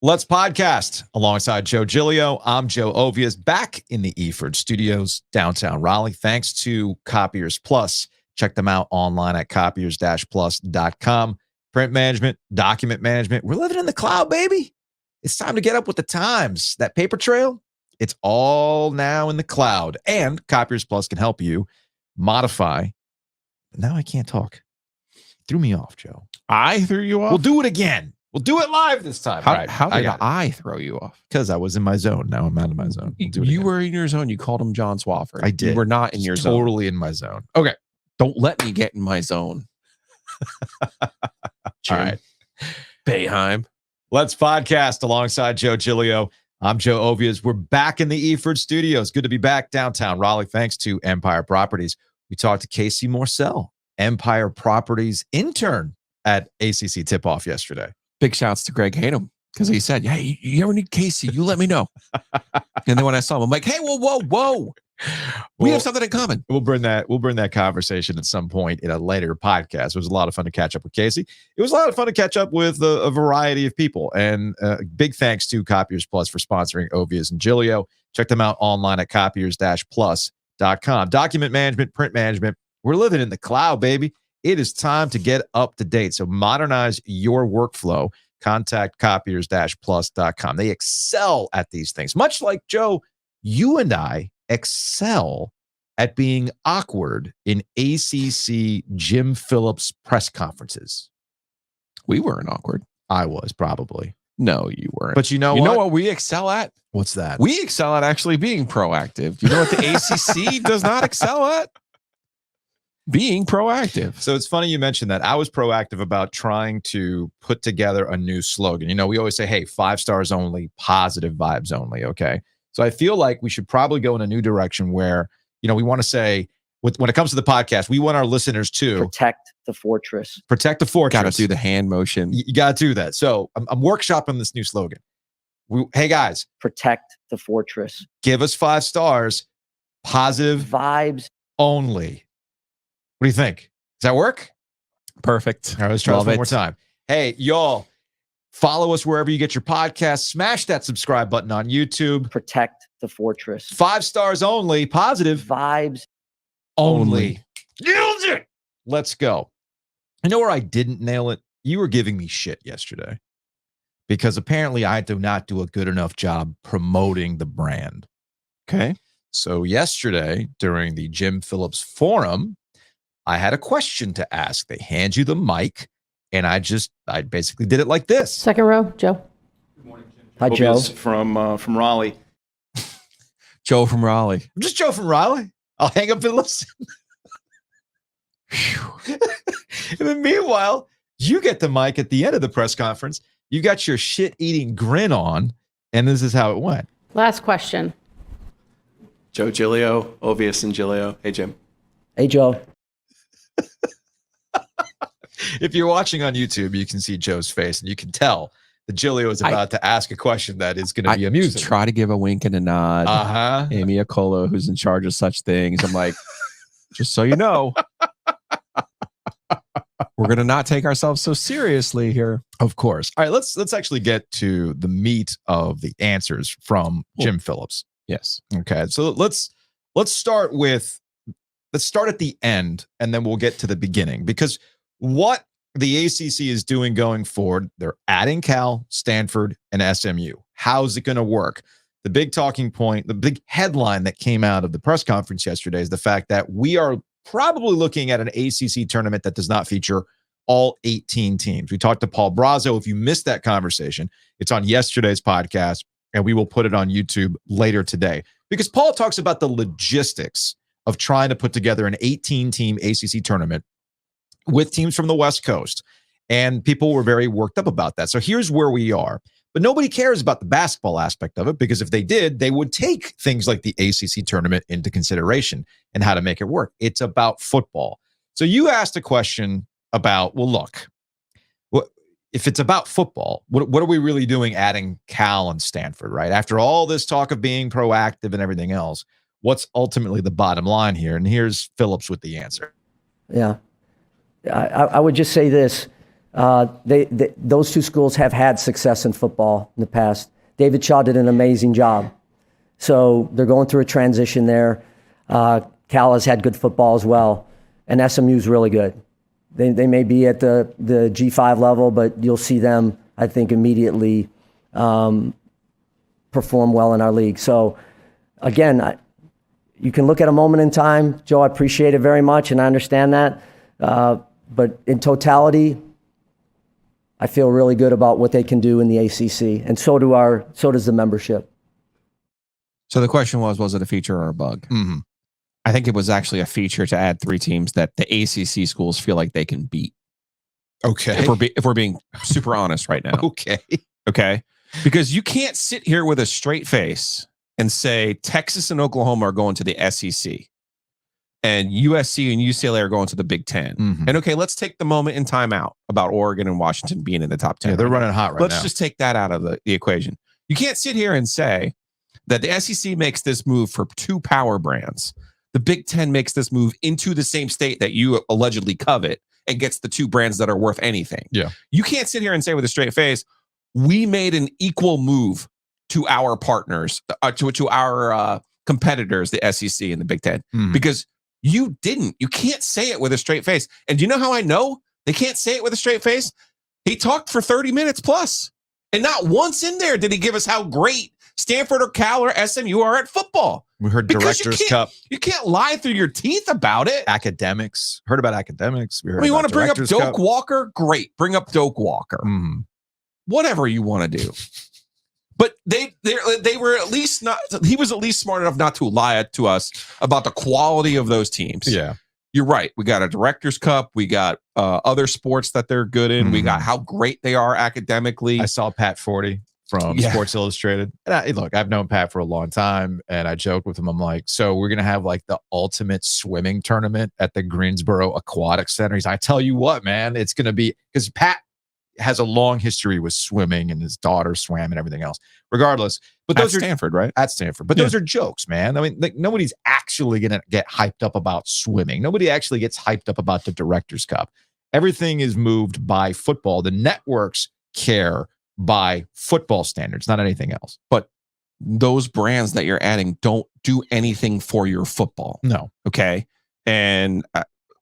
Let's podcast alongside Joe Giglio. I'm Joe Ovias, back in the Eford Studios, downtown Raleigh. Thanks to Copiers Plus. Check them out online at copiers-plus.com. Print management, document management. We're living in the cloud, baby. It's time to get up with the times. That paper trail, it's all now in the cloud. And Copiers Plus can help you modify. Now I can't talk. Threw me off, Joe. I threw you off? We'll do it again. We'll do it live this time. How did I throw you off? Because I was in my zone. Now I'm out of my zone. You were in your zone. You called him John Swofford. I did. You were not in your zone. Totally in my zone. Okay. Don't let me get in my zone. All right. Bayheim. Let's podcast alongside Joe Giglio. I'm Joe Ovias. We're back in the Eford Studios. Good to be back downtown Raleigh, thanks to Empire Properties. We talked to Casey Morcell, Empire Properties intern at ACC Tip-Off yesterday. Big shouts to Greg Hatem, because he said, hey, you ever need Casey, you let me know. And then when I saw him, I'm like, hey, whoa. We have something in common. We'll bring that conversation at some point in a later podcast. It was a lot of fun to catch up with Casey. It was a lot of fun to catch up with a variety of people. And big thanks to Copiers Plus for sponsoring Ovias and Giglio. Check them out online at copiers-plus.com. Document management, print management. We're living in the cloud, baby. It is time to get up to date. So modernize your workflow. Contact copiers-plus.com. They excel at these things. Much like Joe, you and I excel at being awkward in ACC Jim Phillips press conferences. We weren't awkward. I was probably. No, you weren't. But you know what we excel at? What's that? We excel at actually being proactive. You know what the ACC does not excel at? Being proactive. So it's funny you mentioned that. I was proactive about trying to put together a new slogan. You know, we always say, hey, 5 stars only, positive vibes only. Okay. So I feel like we should probably go in a new direction where, you know, we want to say, when it comes to the podcast, we want our listeners to protect the fortress. Protect the fortress. Got to do the hand motion. You got to do that. So I'm workshopping this new slogan. Hey, guys. Protect the fortress. Give us 5 stars, positive vibes only. What do you think? Does that work? Perfect. All right, let's try this one more time. Hey, y'all, follow us wherever you get your podcasts. Smash that subscribe button on YouTube. Protect the fortress. 5 stars only. Positive vibes only. Nailed it. Let's go. You know where I didn't nail it? You were giving me shit yesterday because apparently I do not do a good enough job promoting the brand. Okay. So yesterday during the Jim Phillips Forum, I had a question to ask. They hand you the mic, and I basically did it like this. Second row, Joe. Good morning, Jim. Hi, Joe. From Raleigh. Joe from Raleigh. I'm just Joe from Raleigh. I'll hang up and listen. And then meanwhile, you get the mic at the end of the press conference. You got your shit-eating grin on, and this is how it went. Last question. Joe Giglio, Ovias and Giglio. Hey, Jim. Hey, Joe. If you're watching on YouTube, you can see Joe's face, and you can tell that Giglio is about to ask a question that is going to be amusing. Try to give a wink and a nod. Amy Acolo, who's in charge of such things. I'm like, just so you know, we're going to not take ourselves so seriously here. Of course. All right, let's actually get to the meat of the answers from Jim Phillips. Yes. Okay. So let's start at the end, and then we'll get to the beginning, because what the ACC is doing going forward, they're adding Cal, Stanford, and SMU. How's it going to work? The big talking point, the big headline that came out of the press conference yesterday is the fact that we are probably looking at an ACC tournament that does not feature all 18 teams. We talked to Paul Brazo. If you missed that conversation, it's on yesterday's podcast, and we will put it on YouTube later today, because Paul talks about the logistics of trying to put together an 18-team ACC tournament with teams from the West Coast. And people were very worked up about that. So here's where we are. But nobody cares about the basketball aspect of it, because if they did, they would take things like the ACC tournament into consideration and how to make it work. It's about football. So you asked a question about, well, look, if it's about football, what are we really doing adding Cal and Stanford, right? After all this talk of being proactive and everything else, what's ultimately the bottom line here? And here's Phillips with the answer. Yeah. I would just say this. Those two schools have had success in football in the past. David Shaw did an amazing job. So they're going through a transition there. Cal has had good football as well, and SMU is really good. They may be at the G5 level, but you'll see them, I think, immediately perform well in our league. So, again, you can look at a moment in time. Joe, I appreciate it very much, and I understand that. But in totality, I feel really good about what they can do in the ACC, and so does the membership. So the question was it a feature or a bug? Mhm. I think it was actually a feature to add 3 teams that the ACC schools feel like they can beat. Okay. If we're being super honest right now. Okay. Okay. Because you can't sit here with a straight face and say Texas and Oklahoma are going to the SEC and USC and UCLA are going to the Big Ten. Mhm. And okay, let's take the moment in time out about Oregon and Washington being in the top 10. Yeah, they're running hot right now. Let's just take that out of the equation. You can't sit here and say that the SEC makes this move for 2 power brands. The Big Ten makes this move into the same state that you allegedly covet and gets the 2 brands that are worth anything. Yeah. You can't sit here and say with a straight face, we made an equal move to our partners, to our competitors, the SEC and the Big Ten, Mhm. because you didn't. You can't say it with a straight face. And do you know how I know they can't say it with a straight face? He talked for 30 minutes plus, and not once in there did he give us how great Stanford or Cal or SMU are at football. We heard Because Directors Cup, You can't lie through your teeth about it. academics. Heard about academics. We heard You about want to bring up Directors Doak Cup. Walker? Great. Bring up Doak Walker. Mhm. Whatever you want to do. But they were at least not, he was at least smart enough not to lie to us about the quality of those teams. Yeah. You're right. We got a Directors Cup. We got other sports that they're good in. We got Mhm. how great they are academically. I saw Pat Forty from Yeah. Sports Illustrated. And look, I've known Pat for a long time, and I joke with him. I'm like, so we're going to have like the ultimate swimming tournament at the Greensboro Aquatic Center. He's like, I tell you what, man, it's going to be, because Pat has a long history with swimming, and his daughter swam and everything else. Regardless, but At those are Stanford, right? at Stanford. But those are jokes, man. I mean, like, nobody's actually going to get hyped up about swimming. Nobody actually gets hyped up about the Directors Cup. Everything is moved by football. The networks care by football standards, not anything else. But those brands that you're adding don't do anything for your football. No. Okay. And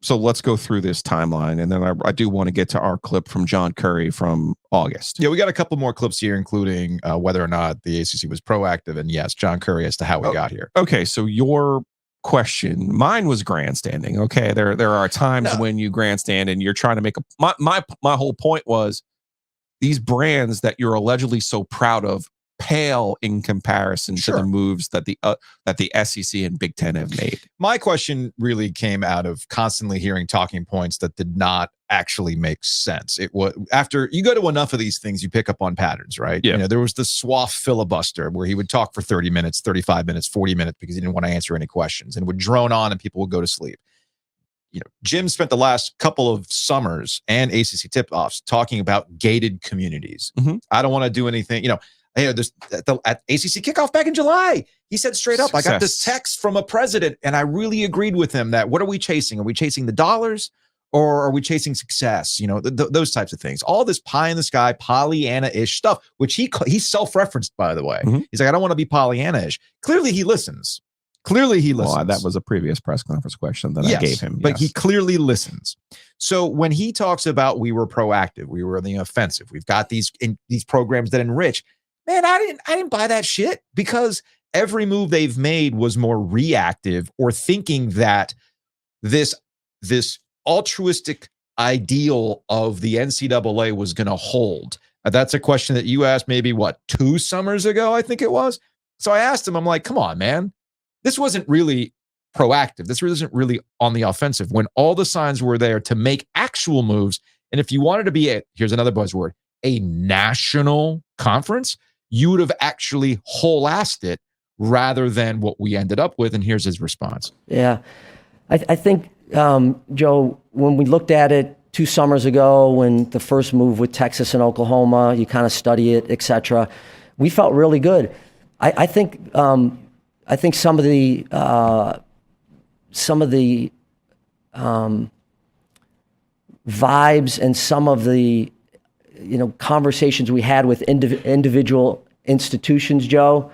so let's go through this timeline. And then I do want to get to our clip from John Curry from August. Yeah, we got a couple more clips here, including whether or not the ACC was proactive. And yes, John Curry as to how we got here. Okay. So your question, mine was grandstanding. Okay. There are times when you grandstand and you're trying to make my whole point was these brands that you're allegedly so proud of pale in comparison to the moves that the SEC and Big Ten have made. My question really came out of constantly hearing talking points that did not actually make sense. It was after you go to enough of these things, you pick up on patterns, right? Yeah. You know, there was the Swaff filibuster where he would talk for 30 minutes, 35 minutes, 40 minutes because he didn't want to answer any questions and would drone on and people would go to sleep. You know, Jim spent the last couple of summers and ACC tip-offs talking about gated communities. Mhm. I don't want to do anything, you know. There's at ACC kickoff back in July, he said straight up, I got this text from a president and I really agreed with him that what are we chasing? Are we chasing the dollars or are we chasing success? You know, those types of things. All this pie in the sky, Pollyanna-ish stuff, which he self-referenced, by the way. Mhm. He's like, I don't want to be Pollyanna-ish. Clearly he listens. Well, that was a previous press conference question that I gave him. But he clearly listens. So when he talks about we were proactive, we were in the offensive, we've got these programs that enrich, man, I didn't buy that shit because every move they've made was more reactive or thinking that this altruistic ideal of the NCAA was going to hold. That's a question that you asked maybe 2 summers ago, I think it was. So I asked him, I'm like, come on, man. This wasn't really proactive. This wasn't really on the offensive when all the signs were there to make actual moves. And if you wanted to be here's another buzzword, a national conference, you would have actually whole-assed it rather than what we ended up with. And here's his response. Yeah. I think, Joe, when we looked at it 2 summers ago, when the first move with Texas and Oklahoma, you kind of study it, et cetera, we felt really good. I think some of the vibes and some of the conversations we had with individual institutions, Joe,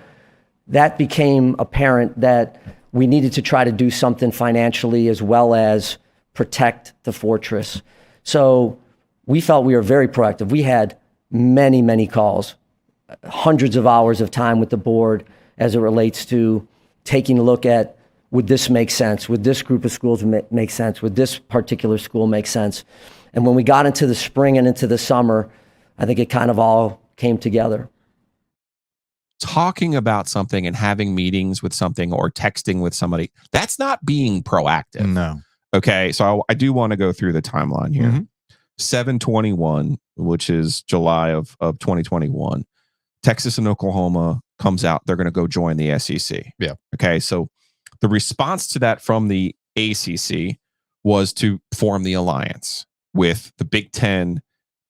that became apparent that we needed to try to do something financially as well as protect the fortress. So we felt we were very proactive. We had many, many calls, hundreds of hours of time with the board as it relates to taking a look at, would this make sense? Would this group of schools make sense? Would this particular school make sense? And when we got into the spring and into the summer, I think it kind of all came together. Talking about something and having meetings with something or texting with somebody, that's not being proactive. No. Okay. So I do want to go through the timeline here. 7/21, which is July of 2021, Texas and Oklahoma comes out. They're going to go join the SEC. Yeah. Okay. So the response to that from the ACC was to form the alliance with the Big Ten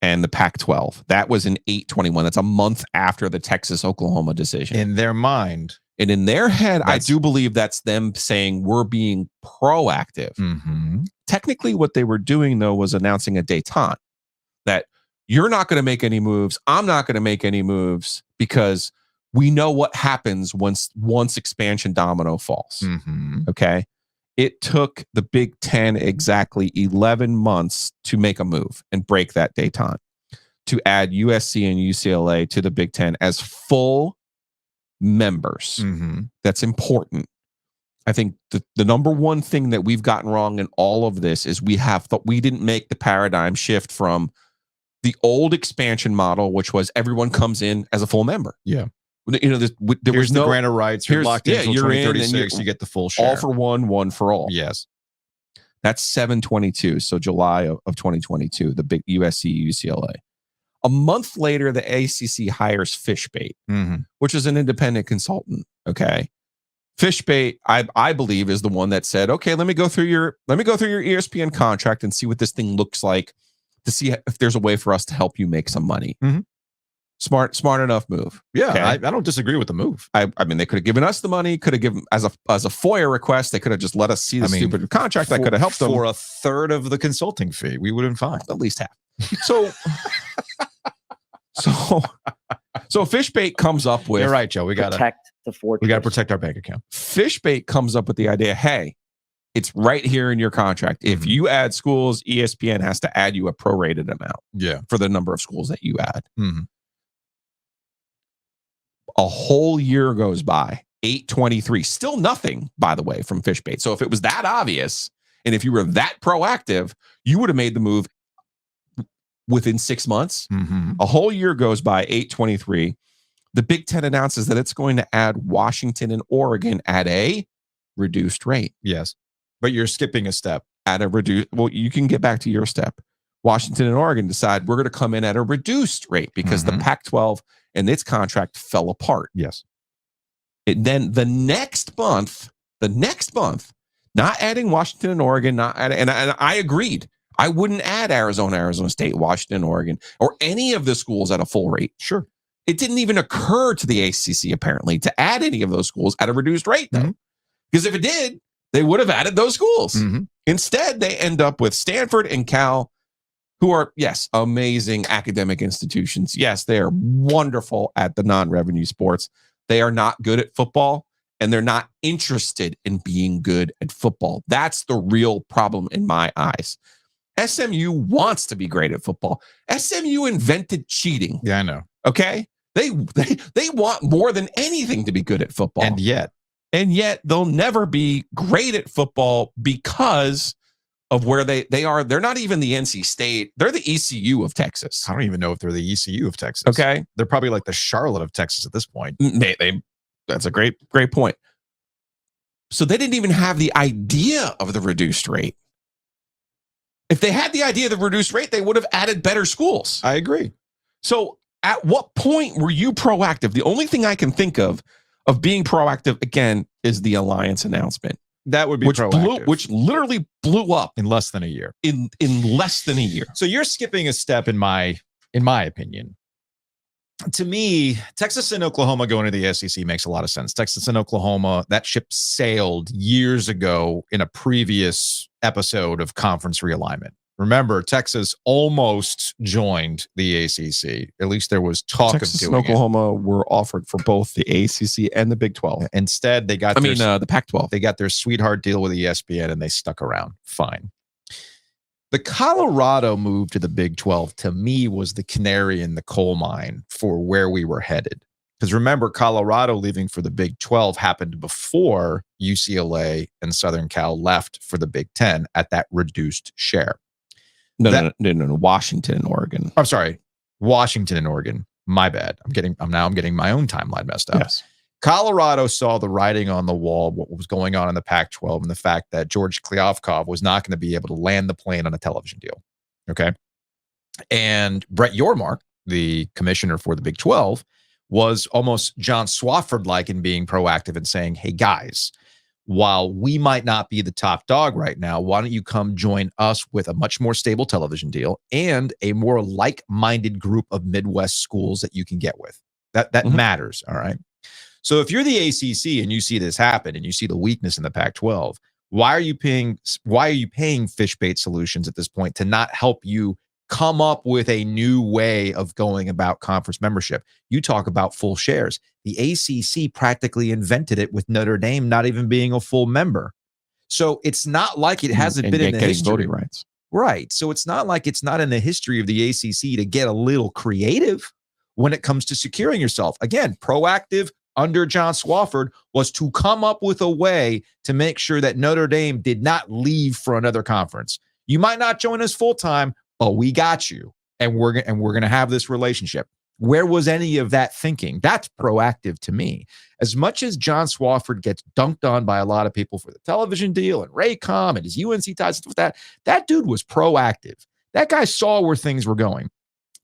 and the Pac-12. That was in 8/21. That's a month after the Texas-Oklahoma decision. In their mind. And in their head, I do believe that's them saying we're being proactive. Technically, what they were doing, though, was announcing a détente, that you're not going to make any moves. I'm not going to make any moves because we know what happens once expansion domino falls. Okay. It took the Big Ten exactly 11 months to make a move and break that détente, to add USC and UCLA to the Big Ten as full members. That's important. I think the number one thing that we've gotten wrong in all of this is we didn't make the paradigm shift from the old expansion model, which was everyone comes in as a full member. Yeah. There was no no grant of rights. You're locked in until you're 2036. You get the full share. All for one for all. Yes. That's 7/22. So July of 2022, the big USC UCLA. A month later, the ACC hires Fishbait, which is an independent consultant. Okay. Fishbait, I believe, is the one that said, okay, let me go through your ESPN contract and see what this thing looks like to see if there's a way for us to help you make some money. Smart enough move. Yeah, okay? I don't disagree with the move. I mean, they could have given us the money, could have given as a FOIA request. They could have just let us see the stupid contract. That could have helped them for a third of the consulting fee. We would have been fine. At least half. So Fishbait comes up with. You're right, Joe. We got to protect the fortress. We got to protect our bank account. Fishbait comes up with the idea, hey, it's right here in your contract. If you add schools, ESPN has to add you a prorated amount for the number of schools that you add. A whole year goes by, 8/23. Still nothing, by the way, from Fishbait. So if it was that obvious, and if you were that proactive, you would have made the move within 6 months. A whole year goes by, 8/23. The Big Ten announces that it's going to add Washington and Oregon at a reduced rate. Yes. But you're skipping a step. At a reduced, well, you can get back to your step. Washington and Oregon decide we're going to come in at a reduced rate because the Pac-12 and its contract fell apart. Yes. Then the next month, not adding Washington and Oregon, and I agreed. I wouldn't add Arizona State, Washington, Oregon, or any of the schools at a full rate. Sure. It didn't even occur to the ACC, apparently, to add any of those schools at a reduced rate, though. Because if it did, they would have added those schools. Instead, they end up with Stanford and Cal, who are, yes, amazing academic institutions. Yes, they are wonderful at the non-revenue sports. They are not good at football, and they're not interested in being good at football. That's the real problem in my eyes. SMU wants to be great at football. SMU invented cheating. Yeah, I know. Okay? They want more than anything to be good at football. And yet they'll never be great at football because of where they are. They're not even the NC State. They're the ECU of Texas. I don't even know if they're the ECU of Texas. Okay. They're probably like the Charlotte of Texas at this point. That's a great point. So they didn't even have the idea of the reduced rate. If they had the idea of the reduced rate, they would have added better schools. I agree. So at what point were you proactive? The only thing I can think of being proactive, again, is the alliance announcement. That would be proactive. Which literally blew up in less than a year. In less than a year. So you're skipping a step in my opinion. To me, Texas and Oklahoma going to the SEC makes a lot of sense. Texas and Oklahoma, that ship sailed years ago in a previous episode of conference realignment. Remember, Texas almost joined the ACC. At least there was talk Texas of doing and Oklahoma were offered for both the ACC and the Big 12. Instead, they got the Pac-12. They got their sweetheart deal with ESPN, and they stuck around. Fine. The Colorado move to the Big 12, to me, was the canary in the coal mine for where we were headed. Because remember, Colorado leaving for the Big 12 happened before UCLA and Southern Cal left for the Big 10 at that reduced share. No, Washington and Oregon. I'm sorry, Washington and Oregon. My bad. I'm getting my own timeline messed up. Yes. Colorado saw the writing on the wall, what was going on in the Pac-12, and the fact that George Kliavkoff was not going to be able to land the plane on a television deal. Okay. And Brett Yormark, the commissioner for the Big 12, was almost John Swofford-like in being proactive and saying, hey, guys, while we might not be the top dog right now, why don't you come join us with a much more stable television deal and a more like-minded group of Midwest schools that you can get with? That matters, all right? So if you're the ACC and you see this happen and you see the weakness in the Pac-12, why are you paying Fishbait Solutions at this point to not help you come up with a new way of going about conference membership? You talk about full shares. The ACC practically invented it with Notre Dame not even being a full member. So it's not like it hasn't been in the history. Voting rights. Right. So it's not like it's not in the history of the ACC to get a little creative when it comes to securing yourself. Again, proactive under John Swofford was to come up with a way to make sure that Notre Dame did not leave for another conference. You might not join us full time, but we got you, and we're going to have this relationship. Where was any of that thinking? That's proactive to me. As much as John Swofford gets dunked on by a lot of people for the television deal and Raycom and his UNC ties, stuff like that dude was proactive. That guy saw where things were going.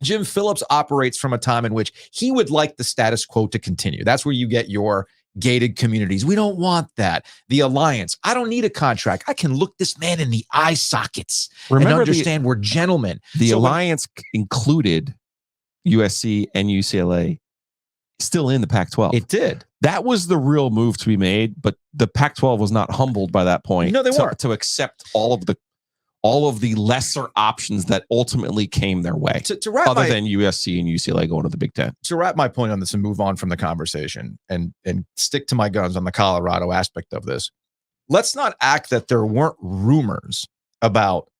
Jim Phillips operates from a time in which he would like the status quo to continue. That's where you get your gated communities. We don't want that. The alliance. I don't need a contract. I can look this man in the eye sockets and understand we're gentlemen. The alliance included USC and UCLA still in the Pac-12. It did. That was the real move to be made, but the Pac-12 was not humbled by that point. No, they weren't. To accept all of the lesser options that ultimately came their way, other than USC and UCLA going to the Big Ten. To wrap my point on this and move on from the conversation and stick to my guns on the Colorado aspect of this, let's not act that there weren't rumors about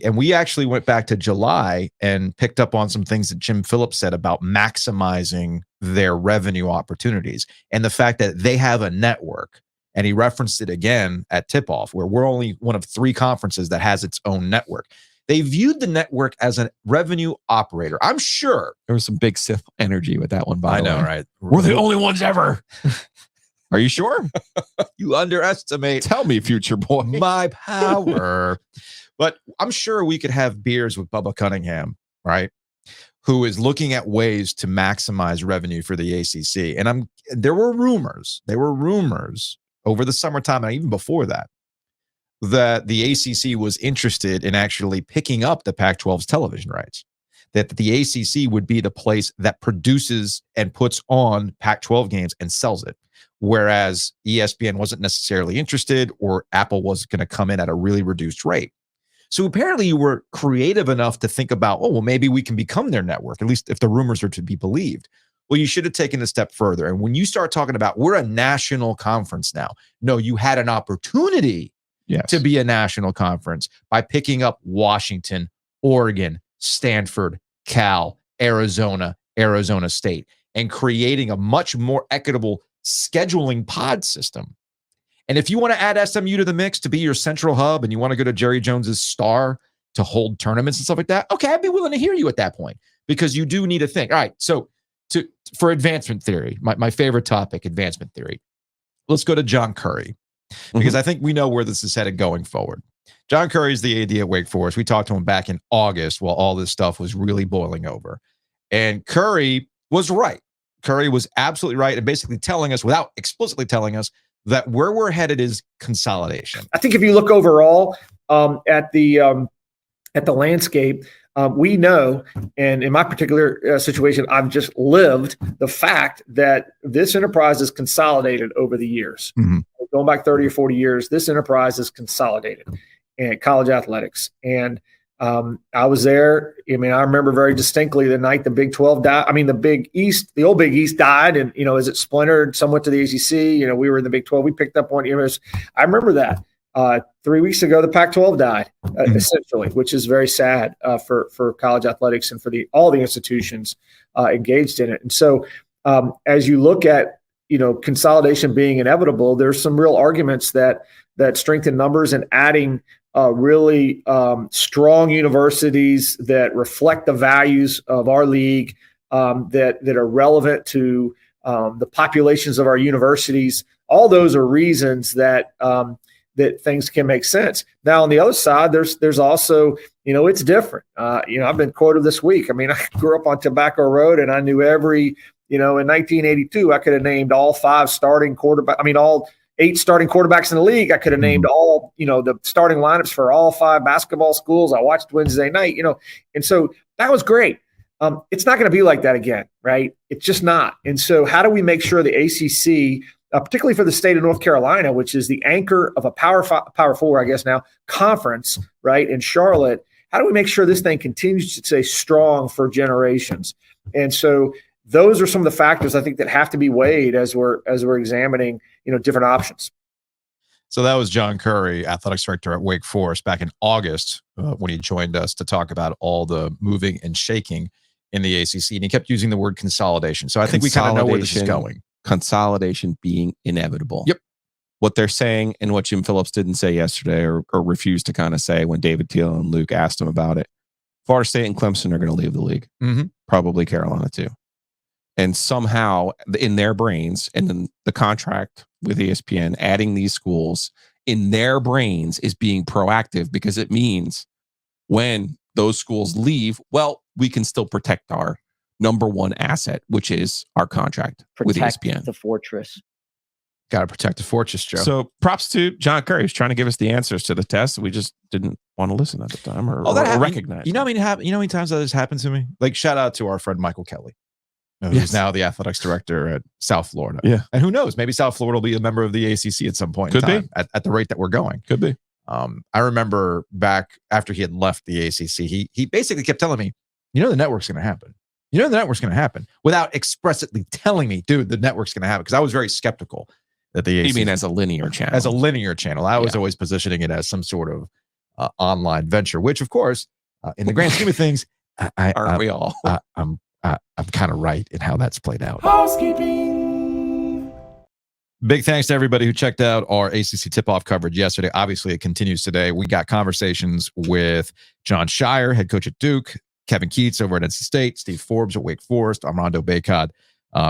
and we actually went back to July and picked up on some things that Jim Phillips said about maximizing their revenue opportunities and the fact that they have a network. And he referenced it again at tip-off, where we're only one of 3 conferences that has its own network. They viewed the network as a revenue operator. I'm sure there was some big Sith energy with that one. By the way, right? We're the only ones ever. Are you sure? You underestimate. Tell me, future boy, my power. But I'm sure we could have beers with Bubba Cunningham, right? Who is looking at ways to maximize revenue for the ACC. And there were rumors over the summertime and even before that the ACC was interested in actually picking up the Pac-12's television rights, that the ACC would be the place that produces and puts on Pac-12 games and sells it, whereas ESPN wasn't necessarily interested, or Apple was going to come in at a really reduced rate. So apparently you were creative enough to think about, oh, well, maybe we can become their network, at least if the rumors are to be believed. Well, you should have taken a step further. And when you start talking about we're a national conference now, no, you had an opportunity to be a national conference by picking up Washington, Oregon, Stanford, Cal, Arizona State, and creating a much more equitable scheduling pod system. And if you want to add SMU to the mix to be your central hub and you want to go to Jerry Jones's Star to hold tournaments and stuff like that, okay, I'd be willing to hear you at that point, because you do need to think. All right, so for advancement theory, my favorite topic, advancement theory, let's go to John Curry, because I think we know where this is headed going forward. John Curry is the AD at Wake Forest. We talked to him back in August while all this stuff was really boiling over. And Curry was right. Curry was absolutely right, and basically telling us, without explicitly telling us, that where we're headed is consolidation. I think if you look overall at the landscape, we know, and in my particular situation, I've just lived the fact that this enterprise is consolidated over the years. Going back 30 or 40 years, this enterprise is consolidated in college athletics. And I was there. I mean, I remember very distinctly the night the Big 12 died. I mean, the old Big East died, and as it splintered somewhat to the ACC, we were in the Big 12. We picked up one. I remember that. 3 weeks ago, the Pac-12 died, essentially, which is very sad for college athletics and for all the institutions engaged in it. And so, as you look at consolidation being inevitable, there's some real arguments that strength in numbers and adding really strong universities that reflect the values of our league, that are relevant to the populations of our universities. All those are reasons that things can make sense. Now, on the other side, there's also, it's different. I've been quoted this week. I mean, I grew up on Tobacco Road, and I knew in 1982, I could have named all 5 starting quarterbacks. I mean, all 8 starting quarterbacks in the league. I could have named all, the starting lineups for all 5 basketball schools. I watched Wednesday night, and so that was great. It's not going to be like that again, right? It's just not. And so how do we make sure the ACC, particularly for the state of North Carolina, which is the anchor of a Power 4, I guess now, conference, right, in Charlotte, how do we make sure this thing continues to stay strong for generations? And so those are some of the factors I think that have to be weighed as we're examining, different options. So that was John Curry, athletics director at Wake Forest, back in August when he joined us to talk about all the moving and shaking in the ACC, and he kept using the word consolidation. So I think we kind of know where this is going. Consolidation being inevitable. Yep. What they're saying and what Jim Phillips didn't say yesterday or refused to kind of say when David Teal and Luke asked him about it. Florida State and Clemson are going to leave the league. Mm-hmm. Probably Carolina too. And somehow in their brains and then the contract with ESPN, adding these schools in their brains is being proactive because it means when those schools leave, well, we can still protect our number one asset, which is our contract with ESPN. The fortress. Got to protect the fortress, Joe. So props to John Curry, who's trying to give us the answers to the test. We just didn't want to listen at the time or recognize. You know how many times that has happened to me? Like, shout out to our friend Michael Kelly, who's now the athletics director at South Florida. Yeah. And who knows, maybe South Florida will be a member of the ACC at some point. Could in time, be. at the rate that we're going. Could be. I remember back after he had left the ACC, he basically kept telling me, the network's going to happen. The network's going to happen, without expressly telling me, dude, the network's going to happen. Because I was very skeptical that the ACC. You mean as a linear channel? As a linear channel. I was always positioning it as some sort of online venture, which, of course, in the grand scheme of things, aren't we all? I'm kind of right in how that's played out. Housekeeping. Big thanks to everybody who checked out our ACC tip-off coverage yesterday. Obviously, it continues today. We got conversations with Jon Scheyer, head coach at Duke, Kevin Keatts over at NC State, Steve Forbes at Wake Forest, Armando Bacot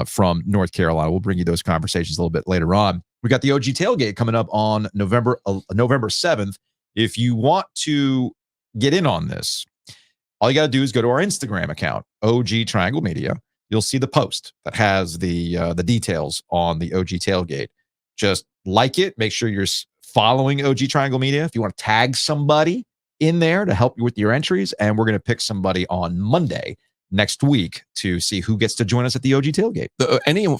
from North Carolina. We'll bring you those conversations a little bit later on. We got the OG Tailgate coming up on November 7th. If you want to get in on this, all you got to do is go to our Instagram account, OG Triangle Media. You'll see the post that has the details on the OG Tailgate. Just like it. Make sure you're following OG Triangle Media. If you want to tag somebody in there to help you with your entries, and we're going to pick somebody on Monday next week to see who gets to join us at the OG Tailgate.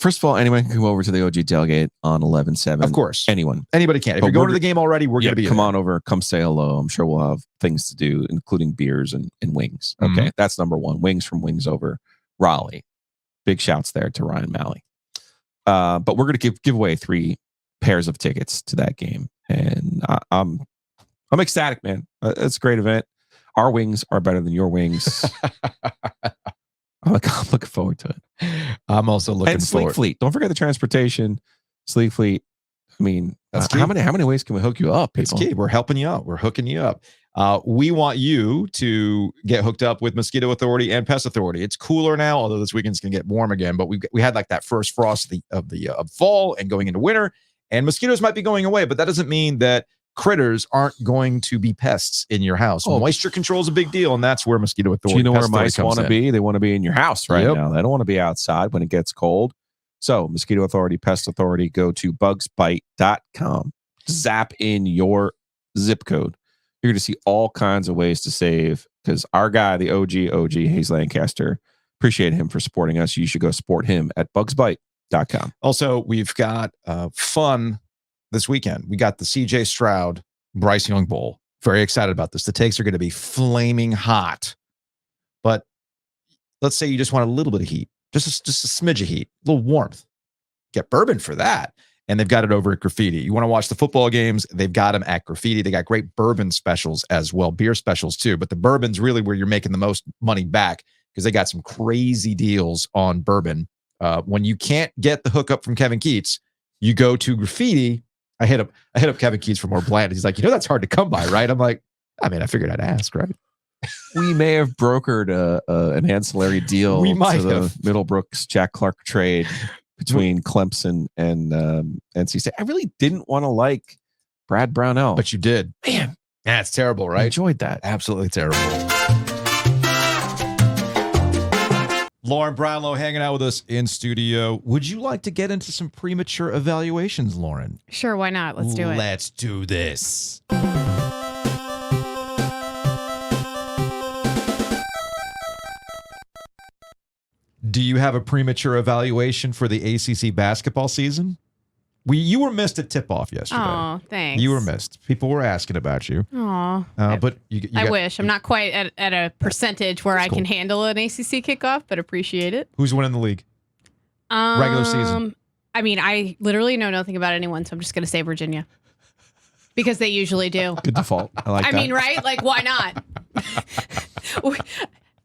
First of all, anyone can come over to the OG Tailgate on 11/7. Of course. Anybody can. If you're going to the game already, we're going to be come on over, come say hello. I'm sure we'll have things to do, including beers and wings. Okay, That's number one. Wings from Wings Over Raleigh. Big shouts there to Ryan Malley. But we're going to give away 3 pairs of tickets to that game. And I'm ecstatic, man. It's a great event. Our wings are better than your wings. I'm looking forward to it. I'm also looking and forward. Sleek Fleet. Don't forget the transportation. Sleek Fleet. I mean, how many ways can we hook you up, people? It's key. We're helping you out. We're hooking you up. We want you to get hooked up with Mosquito Authority and Pest Authority. It's cooler now, although this weekend's going to get warm again. But we had like that first frost of fall and going into winter, and mosquitoes might be going away. But that doesn't mean that critters aren't going to be pests in your house. Moisture control is a big deal, and that's where Mosquito Authority. Do you know where mice want to be? They want to be in your house right now. They don't want to be outside when it gets cold. So Mosquito Authority, Pest Authority, go to bugsbite.com. Zap in your zip code. You're going to see all kinds of ways to save, because our guy, the OG, Hayes Lancaster, appreciate him for supporting us. You should go support him at bugsbite.com. Also, we've got fun this weekend. We got the CJ Stroud Bryce Young Bowl Very excited about this. The takes are going to be flaming hot. But let's say you just want a little bit of heat, just a smidge of heat, a little warmth. Get bourbon for that. And they've got it over at Graffiti. You want to watch the football games? They've got them at Graffiti. They got great bourbon specials as well, beer specials too. But the bourbon's really where you're making the most money back because they got some crazy deals on bourbon. When you can't get the hookup from Kevin Keatts, you go to Graffiti. I hit up Kevin Keatts for more bland. He's like, that's hard to come by, right? I'm like, I figured I'd ask, right? We may have brokered an ancillary deal We might to the have. Middlebrooks Jack Clark trade between Clemson and NC State. I really didn't want to like Brad Brownell, But you did. man, That's terrible, I right? enjoyed that. Absolutely terrible. Lauren Brownlow hanging out with us in studio. Would you like to get into some premature evaluations, Lauren? Sure, why not? Let's do it. Let's do this. Do you have a premature evaluation for the ACC basketball season? You were missed at tip-off yesterday. Oh, thanks. You were missed. People were asking about you. Oh, But you I got- wish. I'm not quite at a percentage where I can handle an ACC kickoff, but appreciate it. Who's winning the league? Regular season. I mean, I literally know nothing about anyone, so I'm just going to say Virginia. Because they usually do. Good default. I like I that. mean, right? Like, why not?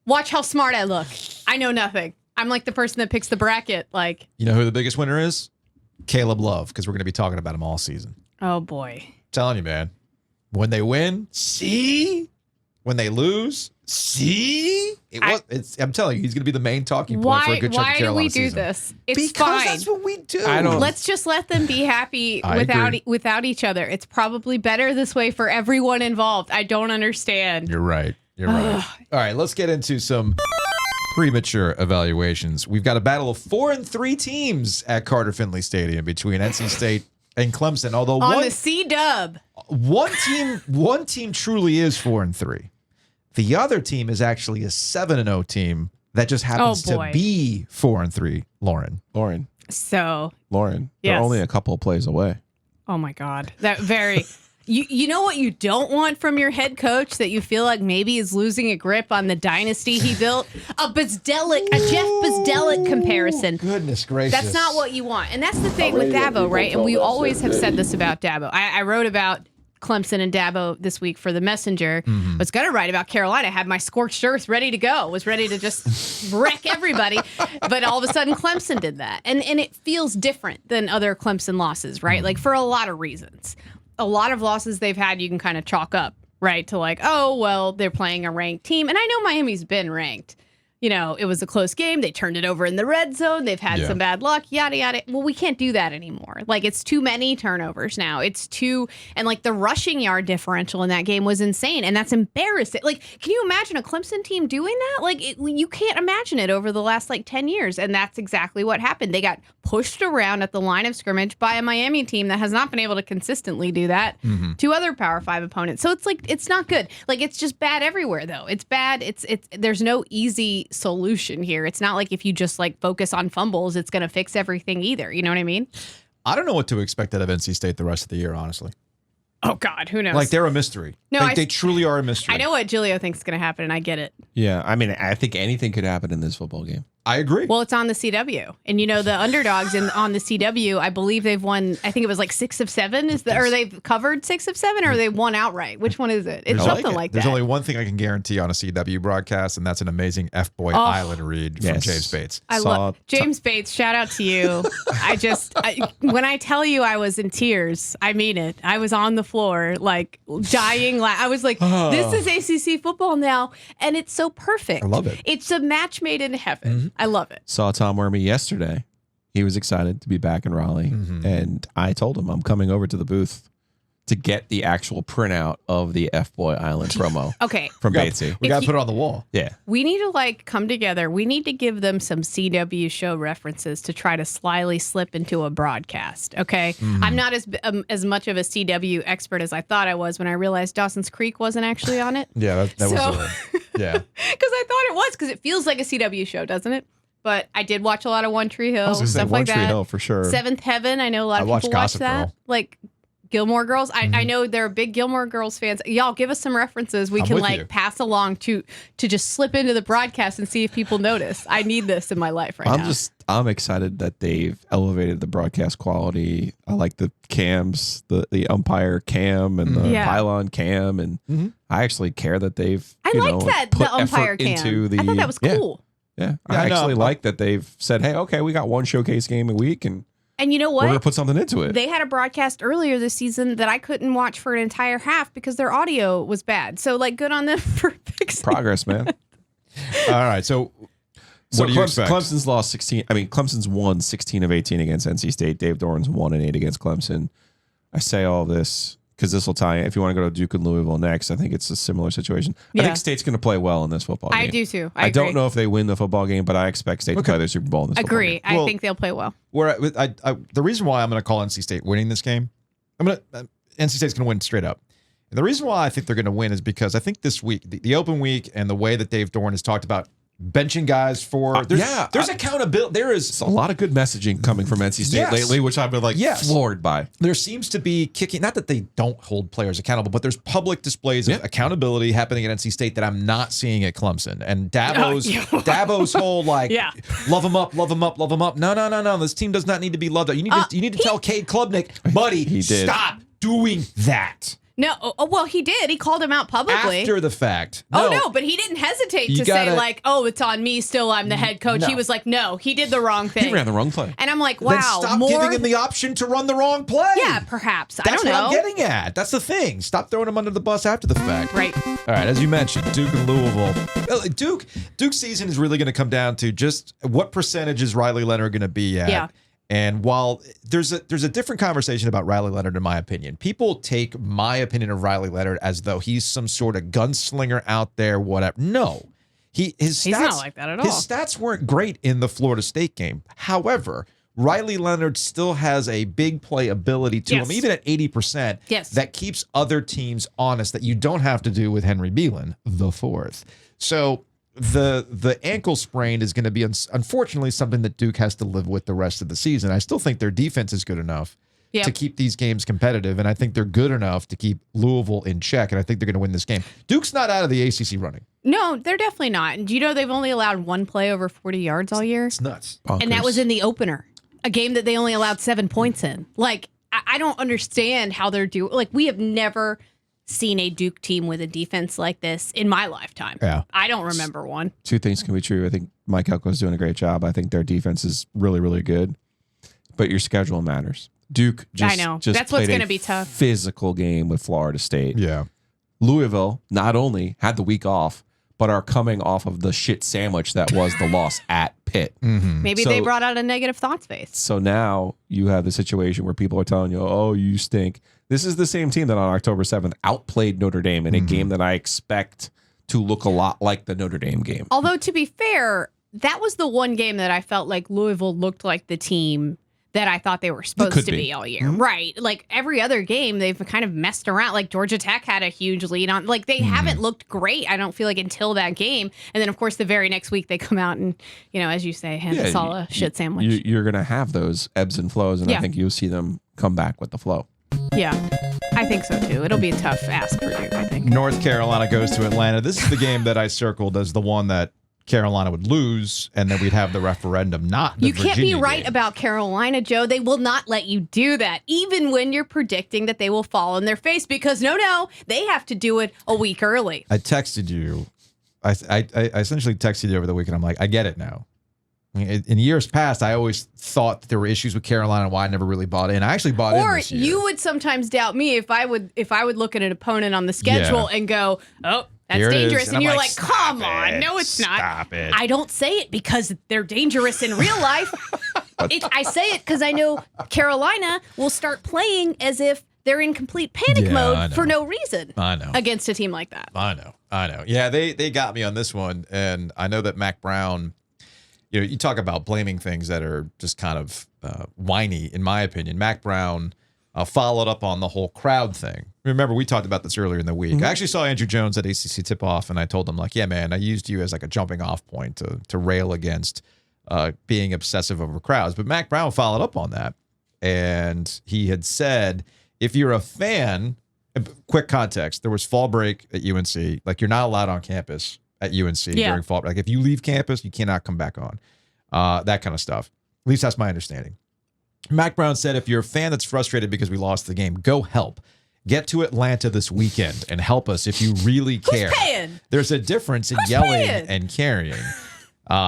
Watch how smart I look. I know nothing. I'm like the person that picks the bracket. Like, You know who the biggest winner is? Caleb Love, because we're going to be talking about him all season. oh boy. Telling you, man. When they win, see. When they lose, see. I'm telling you, he's going to be the main talking point for a good chunk of Why do Carolina we do season. this? It's Because fine. that's what we do. I don't- Let's just let them be happy I agree. without each other. It's probably better this way for everyone involved. I don't understand. You're right. You're right. All right, let's get into some premature evaluations. We've got a battle of 4 and 3 teams at Carter Finley Stadium between NC State and Clemson. Although On the C-dub. one team truly is 4 and 3. The other team is actually a 7-0 team that just happens to boy. be 4 and 3. Lauren. So, Lauren, Yes. they're only a couple of plays away. oh my God. That very... You know what you don't want from your head coach that you feel like maybe is losing a grip on the dynasty he built? A Jeff Bzdelic comparison. Goodness gracious. That's not what you want. And that's the thing with Dabo, right? And we always have said this about Dabo. I wrote about Clemson and Dabo this week for the Messenger. Was going to write about Carolina. Had my scorched earth ready to go. Was ready to just wreck everybody. But all of a sudden, Clemson did that. And it feels different than other Clemson losses, right? Like for a lot of reasons. A lot of losses they've had, you can kind of chalk up, right? To like, oh, well, they're playing a ranked team. And I know Miami's been ranked. You know, it was a close game. They turned it over in the red zone. They've had some bad luck, yada, yada. Well, we can't do that anymore. Like, it's too many turnovers now. And like the rushing yard differential in that game was insane. And that's embarrassing. Like, can you imagine a Clemson team doing that? Like, you can't imagine it over the last like 10 years. And that's exactly what happened. They got pushed around at the line of scrimmage by a Miami team that has not been able to consistently do that to other Power 5 opponents. So it's like, it's not good. Like, it's just bad everywhere, though. It's bad. There's no easy solution here. It's not like if you just like focus on fumbles, it's going to fix everything either. You know what I mean? I don't know what to expect out of NC State the rest of the year, honestly. Oh God, who knows? Like they're a mystery. No, like they truly are a mystery. I know what Giglio thinks is going to happen, and I get it. Yeah, I mean, I think anything could happen in this football game. I agree. Well, it's on the CW, and you know the underdogs on the CW. I believe they've won. I think it was like 6 of 7. Or they've covered 6 of 7, or they won outright. Which one is it? It's I something it. like There's that. only one thing I can guarantee on a CW broadcast, and that's an amazing F-Boy Island read from Yes. James Bates. I love James Bates. Shout out to you. When I tell you I was in tears, I mean it. I was on the floor, like dying. I was like, this is ACC football now, and it's so perfect. I love it. It's a match made in heaven. I love it. Saw Tom Wormy yesterday. He was excited to be back in Raleigh. And I told him I'm coming over to the booth to get the actual printout of the F-Boy Island promo Okay. from Batesy. We got to put it on the wall. Yeah. We need to like come together. We need to give them some CW show references to try to slyly slip into a broadcast. Okay, I'm not as much of a CW expert as I thought I was when I realized Dawson's Creek wasn't actually on it. Yeah, that So- was yeah. Because I thought it was, because it feels like a CW show, doesn't it? But I did watch a lot of One Tree Hill, I was going to say stuff One like Tree that. Hill for sure. Seventh Heaven, I know a lot of I watched people watch Gossip that. Girl. Like Gilmore Girls. I know there are big Gilmore Girls fans. Y'all give us some references we I'm can with like you. pass along to just slip into the broadcast and see if people notice. I need this in my life right now. I'm excited that they've elevated the broadcast quality. I like the cams, the umpire cam and the Yeah. pylon cam, and I actually care that they've. I liked that put the umpire effort cam. into the. I thought that was cool. Yeah, Yeah, I no, actually I'm- like that they've said, "Hey, okay, we got one showcase game a week, and And you know we're gonna what? put something into it." They had a broadcast earlier this season that I couldn't watch for an entire half because their audio was bad. So like, good on them for fixing. Progress, man. All right. So So what do you expect? Clemson's lost 16. I mean, Clemson's won 16 of 18 against NC State. Dave Doran's 1-8 against Clemson. I say all this because this will tie in. If you want to go to Duke and Louisville next, I think it's a similar situation. I Yeah. think State's going to play well in this football game. I do too. I don't agree. know if they win the football game, but I expect State to play their Super Bowl in this football Agree. game. I Well- think they'll play well. The reason why I'm going to call NC State winning this game, NC State's going to win straight up. And the reason why I think they're going to win is because I think this week, the open week, and the way that Dave Doran has talked about benching guys for there's accountability. There's a lot of good messaging coming from NC State Yes. lately, which I've been like Yes. floored by. There seems to be kicking, not that they don't hold players accountable, but there's public displays of accountability happening at NC State that I'm not seeing at Clemson. And Dabo's whole like, Yeah. love them up, love them up, love them up. No. This team does not need to be loved up. You need to tell Cade Klubnik, buddy, He did. stop doing that. No, well, he did. He called him out publicly. After the fact. No, but he didn't hesitate You to say gotta- like, "Oh, it's on me. Still, I'm the head coach." No. He was like, "No, he did the wrong thing." He ran the wrong play. And I'm like, Then "Wow, stop more." giving him the option to run the wrong play. Yeah, perhaps. I That's don't what know. I'm getting at. That's the thing. Stop throwing him under the bus after the fact. Right. All right, as you mentioned, Duke and Louisville. Duke's season is really going to come down to just what percentage is Riley Leonard going to be at. Yeah. And while there's a different conversation about Riley Leonard, in my opinion, people take my opinion of Riley Leonard as though he's some sort of gunslinger out there, whatever. No, his stats, He's not like that at all. His stats weren't great in the Florida State game. However, Riley Leonard still has a big play ability to Yes. him, even at 80%. Yes. That keeps other teams honest that you don't have to do with Henry Beelan, the fourth. So the ankle sprain is going to be unfortunately something that Duke has to live with the rest of the season. I still think their defense is good enough Yeah. to keep these games competitive, and I think they're good enough to keep Louisville in check, and I think they're going to win this game. Duke's not out of the ACC running. No, they're definitely not. And do you know they've only allowed one play over 40 yards all year? It's nuts. And that was in the opener, a game that they only allowed 7 points in. Like, I don't understand how they're doing. Like, we have never seen a Duke team with a defense like this in my lifetime. Yeah. I don't remember one. Two things can be true. I think Mike Elko's doing a great job. I think their defense is really, really good, but your schedule matters. Duke just, I know. just That's what's played gonna a be tough. physical game with Florida State. Yeah. Louisville not only had the week off, but are coming off of the shit sandwich that was the loss at Pitt. Maybe So- they brought out a negative thought space. So now you have the situation where people are telling you, oh, you stink. This is the same team that on October 7th outplayed Notre Dame in a game that I expect to look a lot like the Notre Dame game. Although, to be fair, that was the one game that I felt like Louisville looked like the team that I thought they were supposed could to be. be all year. Right. Like every other game, they've kind of messed around. Like Georgia Tech had a huge lead on. Like they haven't looked great, I don't feel like, until that game. And then, of course, the very next week they come out and, as you say, hand us all a shit sandwich. You're going to have those ebbs and flows, and I Yeah. think you'll see them come back with the flow. Yeah, I think so too. It'll be a tough ask for Duke, I think. North Carolina goes to Atlanta. This is the game that I circled as the one that Carolina would lose, and then we'd have the referendum, not the You can't be Virginia right game. about Carolina, Joe. They will not let you do that, even when you're predicting that they will fall on their face, because no, they have to do it a week early. I texted you. I essentially texted you over the weekend. I'm like, I get it now. I mean, in years past, I always thought that there were issues with Carolina and why I never really bought in. I actually bought in Or this year. you would sometimes doubt me if I would look at an opponent on the schedule and go, "Oh, that's Here it is. dangerous," And and I'm you're like, like, "Come "Stop on, it. no, it's not." Stop it. I don't say it because they're dangerous in real life. I say it because I know Carolina will start playing as if they're in complete panic Yeah, I mode know. for no reason. I know. Against a team like that. I know. Yeah, they got me on this one, and I know that Mac Brown. You talk about blaming things that are just kind of whiny, in my opinion. Mac Brown followed up on the whole crowd thing. Remember, we talked about this earlier in the week. I actually saw Andrew Jones at ACC Tip-Off, and I told him, like, yeah, man, I used you as like a jumping off point to rail against being obsessive over crowds. But Mac Brown followed up on that, and he had said, if you're a fan, quick context, there was fall break at UNC. Like, you're not allowed on campus at UNC during fall break. Like, if you leave campus, you cannot come back on. That kind of stuff. At least that's my understanding. Mac Brown said, if you're a fan that's frustrated because we lost the game, go help. Get to Atlanta this weekend and help us if you really care. Who's paying? There's a difference in yelling and carrying.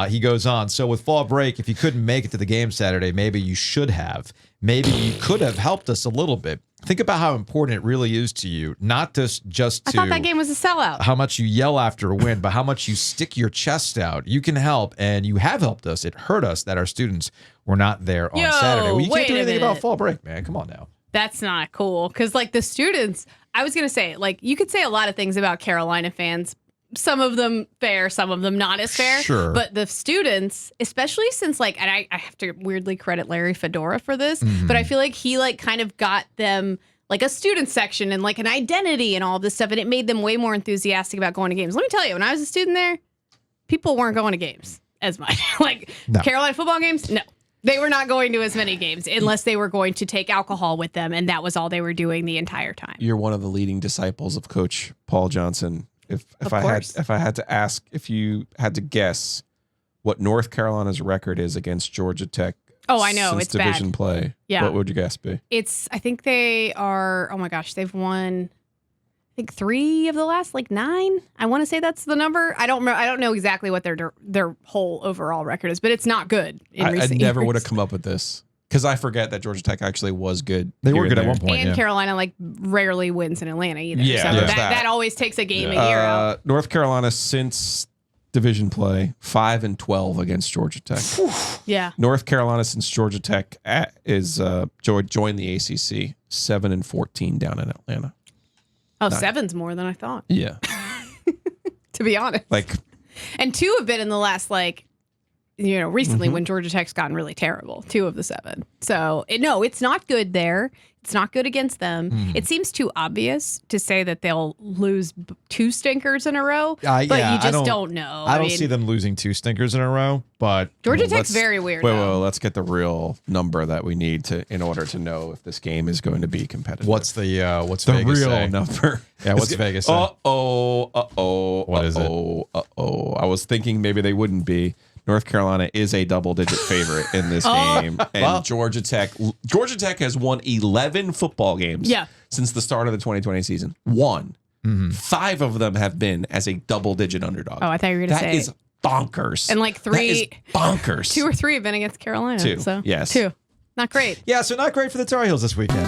He goes on, so with fall break, if you couldn't make it to the game Saturday, maybe you should have. Maybe you could have helped us a little bit. Think about how important it really is to you, not just to... I thought that game was a sellout. How much you yell after a win, but how much you stick your chest out. You can help, and you have helped us. It hurt us that our students were not there on Saturday. Well, you can't do anything about fall break, man. Come on now. That's not cool. Because, like, the students, I was going to say, like, you could say a lot of things about Carolina fans. Some of them fair, some of them not as fair. Sure. But the students, especially since, like, and I have to weirdly credit Larry Fedora for this, but I feel like he, like, kind of got them, like, a student section and, like, an identity and all of this stuff, and it made them way more enthusiastic about going to games. Let me tell you, when I was a student there, people weren't going to games as much. Like, No. Carolina football games? No. They were not going to as many games unless they were going to take alcohol with them, and that was all they were doing the entire time. You're one of the leading disciples of Coach Paul Johnson. If you had to guess what North Carolina's record is against Georgia Tech. Oh, I know, since it's division bad. play. Yeah. What would your guess be? I think they are, oh my gosh, they've won, I think 3 of the last, like, 9. I want to say that's the number. I don't know exactly what their whole overall record is, but it's not good in recent I never years. would have come up with this because I forget that Georgia Tech actually was good. They were here good and at one there. point, And yeah. Carolina, like, rarely wins in Atlanta either. Yeah, so there's that always takes a game a year out. North Carolina since division play 5-12 against Georgia Tech. Yeah. North Carolina since Georgia Tech joined the ACC 7-14 down in Atlanta. Oh, 7's more than I thought, Yeah, to be honest. like And 2 have been in the last, like, recently when Georgia Tech's gotten really terrible. 2 of the 7. So, it's not good there. It's not good against them. It seems too obvious to say that they'll lose 2 stinkers in a row, but you just don't know. I don't see them losing 2 stinkers in a row, but Georgia Tech's very weird. wait, though. let's get the real number that we need in order to know if this game is going to be competitive. what's the Vegas real say? number? Yeah, what's Vegas say? What is it? I was thinking maybe they wouldn't be. North Carolina is a double-digit favorite in this game, and Well. Georgia Tech has won 11 football games since the start of the 2020 season. 5 of them have been as a double-digit underdog. Oh, I thought you were going to say that is bonkers. And like 3, that is bonkers. 2 or 3 have been against Carolina. 2, So yes. 2, not great. Yeah, so not great for the Tar Heels this weekend.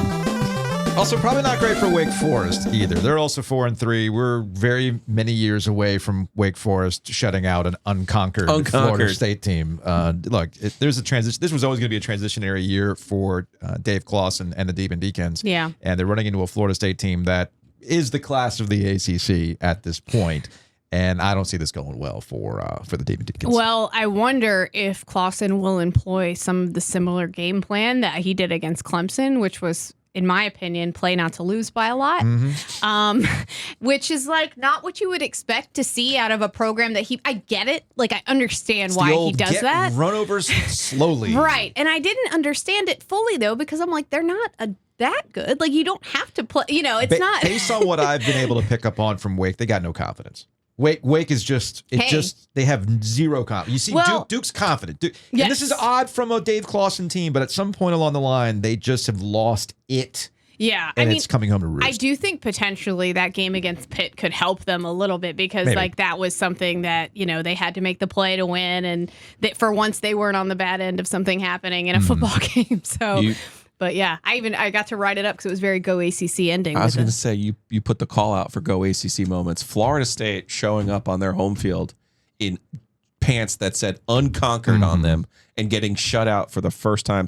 Also, probably not great for Wake Forest either. They're also 4-3. We're very many years away from Wake Forest shutting out an unconquered Florida State team. Look, there's a transition. This was always going to be a transitionary year for Dave Clawson and the Demon Deacons. Yeah. And they're running into a Florida State team that is the class of the ACC at this point. And I don't see this going well for the Demon Deacons. Well, I wonder if Clawson will employ some of the similar game plan that he did against Clemson, which was, in my opinion, play not to lose by a lot, which is like not what you would expect to see out of a program that I get it. Like, I understand why he does that. Runovers slowly. Right. And I didn't understand it fully, though, because I'm like, they're not that good. Like, you don't have to play, it's not. Based on what I've been able to pick up on from Wake, they got no confidence. Wake is they have zero confidence. You see, Duke's confident. And this is odd from a Dave Clawson team, but at some point along the line, they just have lost it. Yeah. And it's coming home to roost. I do think potentially that game against Pitt could help them a little bit because like that was something that, they had to make the play to win. And for once they weren't on the bad end of something happening in a football game. So, but yeah, I got to write it up because it was very Go ACC ending. I was going to say, you put the call out for Go ACC moments. Florida State showing up on their home field in pants that said unconquered on them and getting shut out for the first time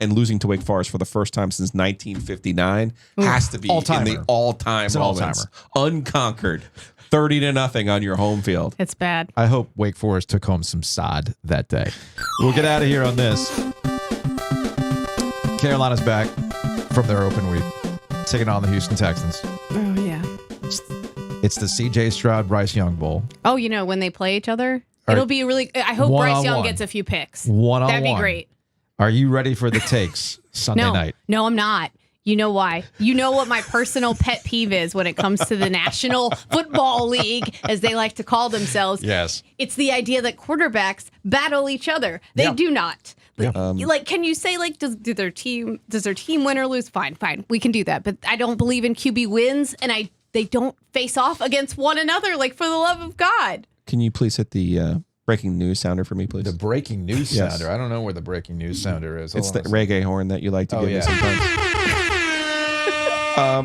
and losing to Wake Forest for the first time since 1959 has to be in the all-time moments. Unconquered, 30-0 on your home field. It's bad. I hope Wake Forest took home some sod that day. We'll get out of here on this. Carolina's back from their open week, taking on the Houston Texans. Oh, yeah. It's the CJ Stroud Bryce Young Bowl. Oh, when they play each other, it'll be really. I hope Bryce Young gets a few picks. One-on-one. That'd be great. Are you ready for the takes Sunday night? No, I'm not. You know why? You know what my personal pet peeve is when it comes to the National Football League, as they like to call themselves. Yes. It's the idea that quarterbacks battle each other. They do not. Like, can you say, like, does their team win or lose? Fine. We can do that. But I don't believe in QB wins, and they don't face off against one another, like, for the love of God. Can you please hit the breaking news sounder for me, please? The breaking news Yes. sounder. I don't know where the breaking news sounder is. It's the reggae horn that you like to give me sometimes.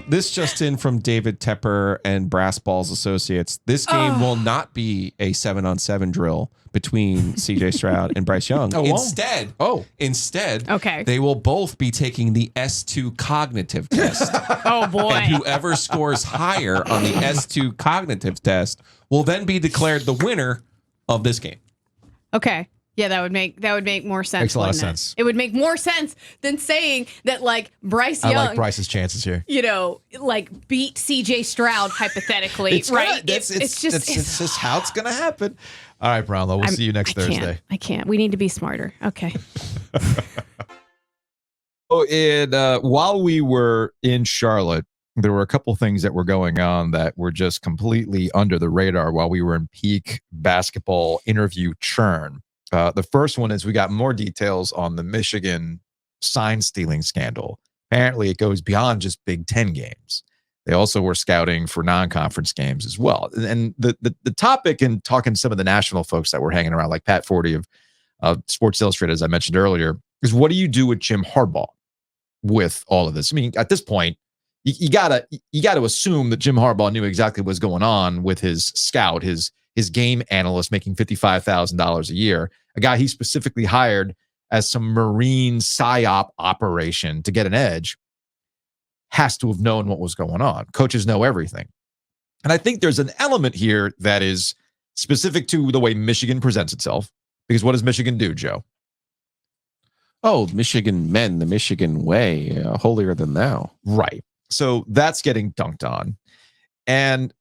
This just in from David Tepper and Brass Balls Associates. This game will not be a 7-on-7 drill between CJ Stroud and Bryce Young. Instead, Okay. they will both be taking the S2 cognitive test. Oh, boy. And whoever scores higher on the S2 cognitive test will then be declared the winner of this game. Okay. Yeah, that would make more sense. Makes a lot of wouldn't it? sense. It would make more sense than saying that, like, Bryce Young, I like Bryce's chances here. like, beat CJ Stroud hypothetically, It's right? It's just how it's gonna happen. All right, Brownlow. We'll see you next Thursday. I can't. We need to be smarter. Okay. While we were in Charlotte, there were a couple things that were going on that were just completely under the radar while we were in peak basketball interview churn. The first one is we got more details on the Michigan sign stealing scandal. Apparently, it goes beyond just Big Ten games. They also were scouting for non-conference games as well. And the topic, and talking to some of the national folks that were hanging around, like Pat Forty of Sports Illustrated, as I mentioned earlier, is what do you do with Jim Harbaugh with all of this? I mean, at this point, you gotta assume that Jim Harbaugh knew exactly what was going on with his scout, his game analyst making $55,000 a year, a guy he specifically hired as some Marine PSYOP operation to get an edge, has to have known what was going on. Coaches know everything. And I think there's an element here that is specific to the way Michigan presents itself. Because what does Michigan do, Joe? Oh, Michigan men, the Michigan way, holier than thou. Right. So that's getting dunked on.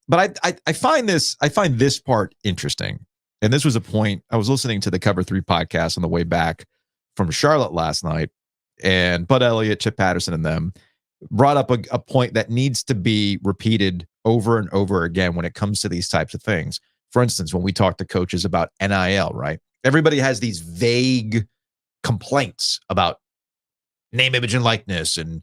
But I find this part interesting. And this was a point, I was listening to the Cover 3 podcast on the way back from Charlotte last night, and Bud Elliott, Chip Patterson, and them brought up a point that needs to be repeated over and over again when it comes to these types of things. For instance, when we talk to coaches about NIL, right? Everybody has these vague complaints about name, image, and likeness and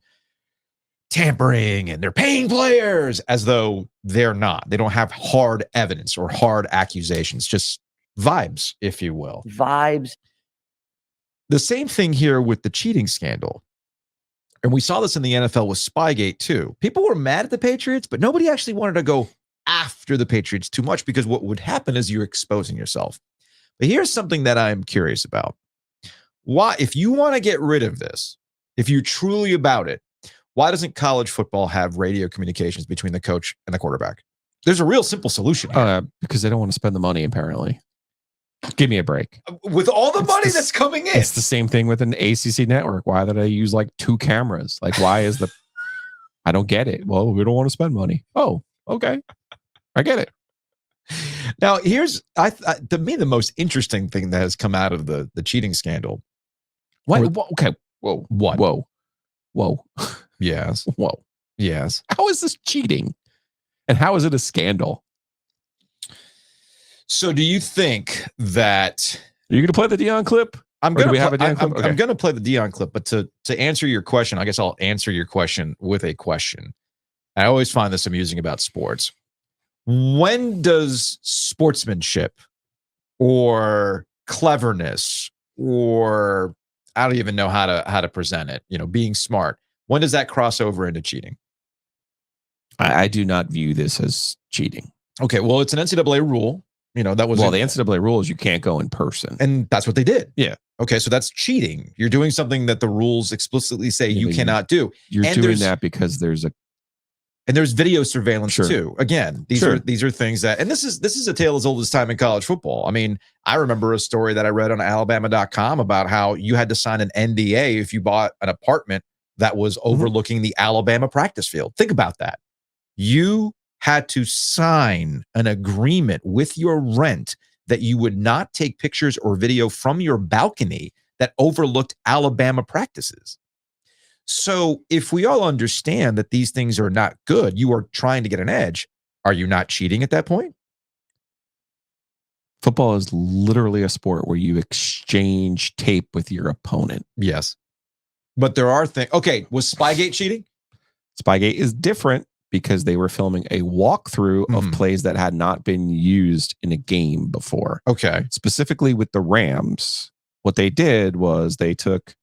tampering, and they're paying players as though they're not. They don't have hard evidence or hard accusations, just vibes, if you will. Vibes. The same thing here with the cheating scandal. And we saw this in the NFL with Spygate too. People were mad at the Patriots, but nobody actually wanted to go after the Patriots too much, because what would happen is you're exposing yourself. But here's something that I'm curious about. Why, if you want to get rid of this, if you're truly about it, why doesn't college football have radio communications between the coach and the quarterback? There's a real simple solution here. Because they don't want to spend the money, apparently. Give me a break. With all the money that's coming in. It's the same thing with an ACC network. Why did I use like 2 cameras? Like, why is I don't get it. Well, we don't want to spend money. Oh, okay. I get it. Now, here's, to me, the most interesting thing that has come out of the cheating scandal. Okay. Whoa. What? Whoa. Yes. Whoa. Yes. How is this cheating? And how is it a scandal? So do you think that... Are you going to play the Deion clip? I'm going to have a Deion clip? I'm going to play the Deion clip, but to answer your question, I guess I'll answer your question with a question. I always find this amusing about sports. When does sportsmanship or cleverness, or I don't even know how to present it, being smart, when does that cross over into cheating? I do not view this as cheating. Okay, well, it's an NCAA rule. That was the NCAA rule is you can't go in person, and that's what they did. Yeah. Okay, so that's cheating. You're doing something that the rules explicitly say you cannot do. You're doing that because there's video surveillance too. Again, these are things that, and this is a tale as old as time in college football. I mean, I remember a story that I read on Alabama.com about how you had to sign an NDA if you bought an apartment that was overlooking the Alabama practice field. Think about that. You had to sign an agreement with your rent that you would not take pictures or video from your balcony that overlooked Alabama practices. So if we all understand that these things are not good, you are trying to get an edge. Are you not cheating at that point? Football is literally a sport where you exchange tape with your opponent. Yes. But there are things. Okay, was Spygate cheating? Spygate is different because they were filming a walkthrough of plays that had not been used in a game before. Okay. Specifically with the Rams, what they did was they took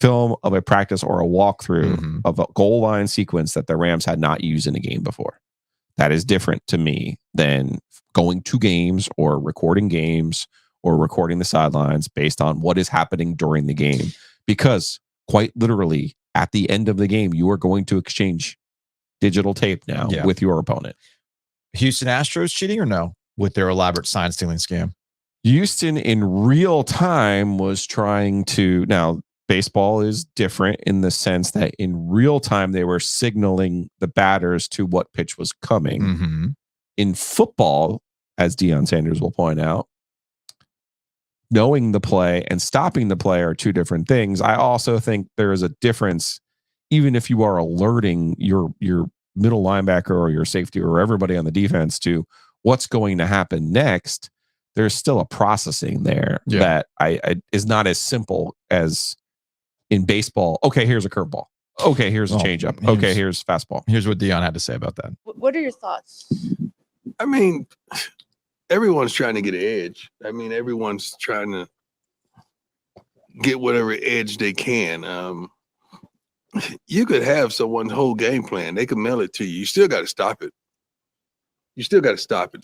film of a practice or a walkthrough of a goal line sequence that the Rams had not used in a game before. That is different to me than going to games or recording the sidelines based on what is happening during the game. Because quite literally, at the end of the game, you are going to exchange digital tape now with your opponent. Houston Astros cheating or no with their elaborate sign stealing scam? Houston in real time was trying to, now baseball is different in the sense that in real time they were signaling the batters to what pitch was coming. In football, as Deion Sanders will point out, knowing the play and stopping the play are two different things. I also think there is a difference, even if you are alerting your middle linebacker or your safety or everybody on the defense to what's going to happen next. There's still a processing there that I is not as simple as in baseball. Okay, here's a curveball. Okay, here's a changeup. Okay, here's fastball. Here's what Deion had to say about that. What are your thoughts? I mean, everyone's trying to get an edge. I mean, everyone's trying to get whatever edge they can. You could have someone's whole game plan. They could mail it to you. You still got to stop it.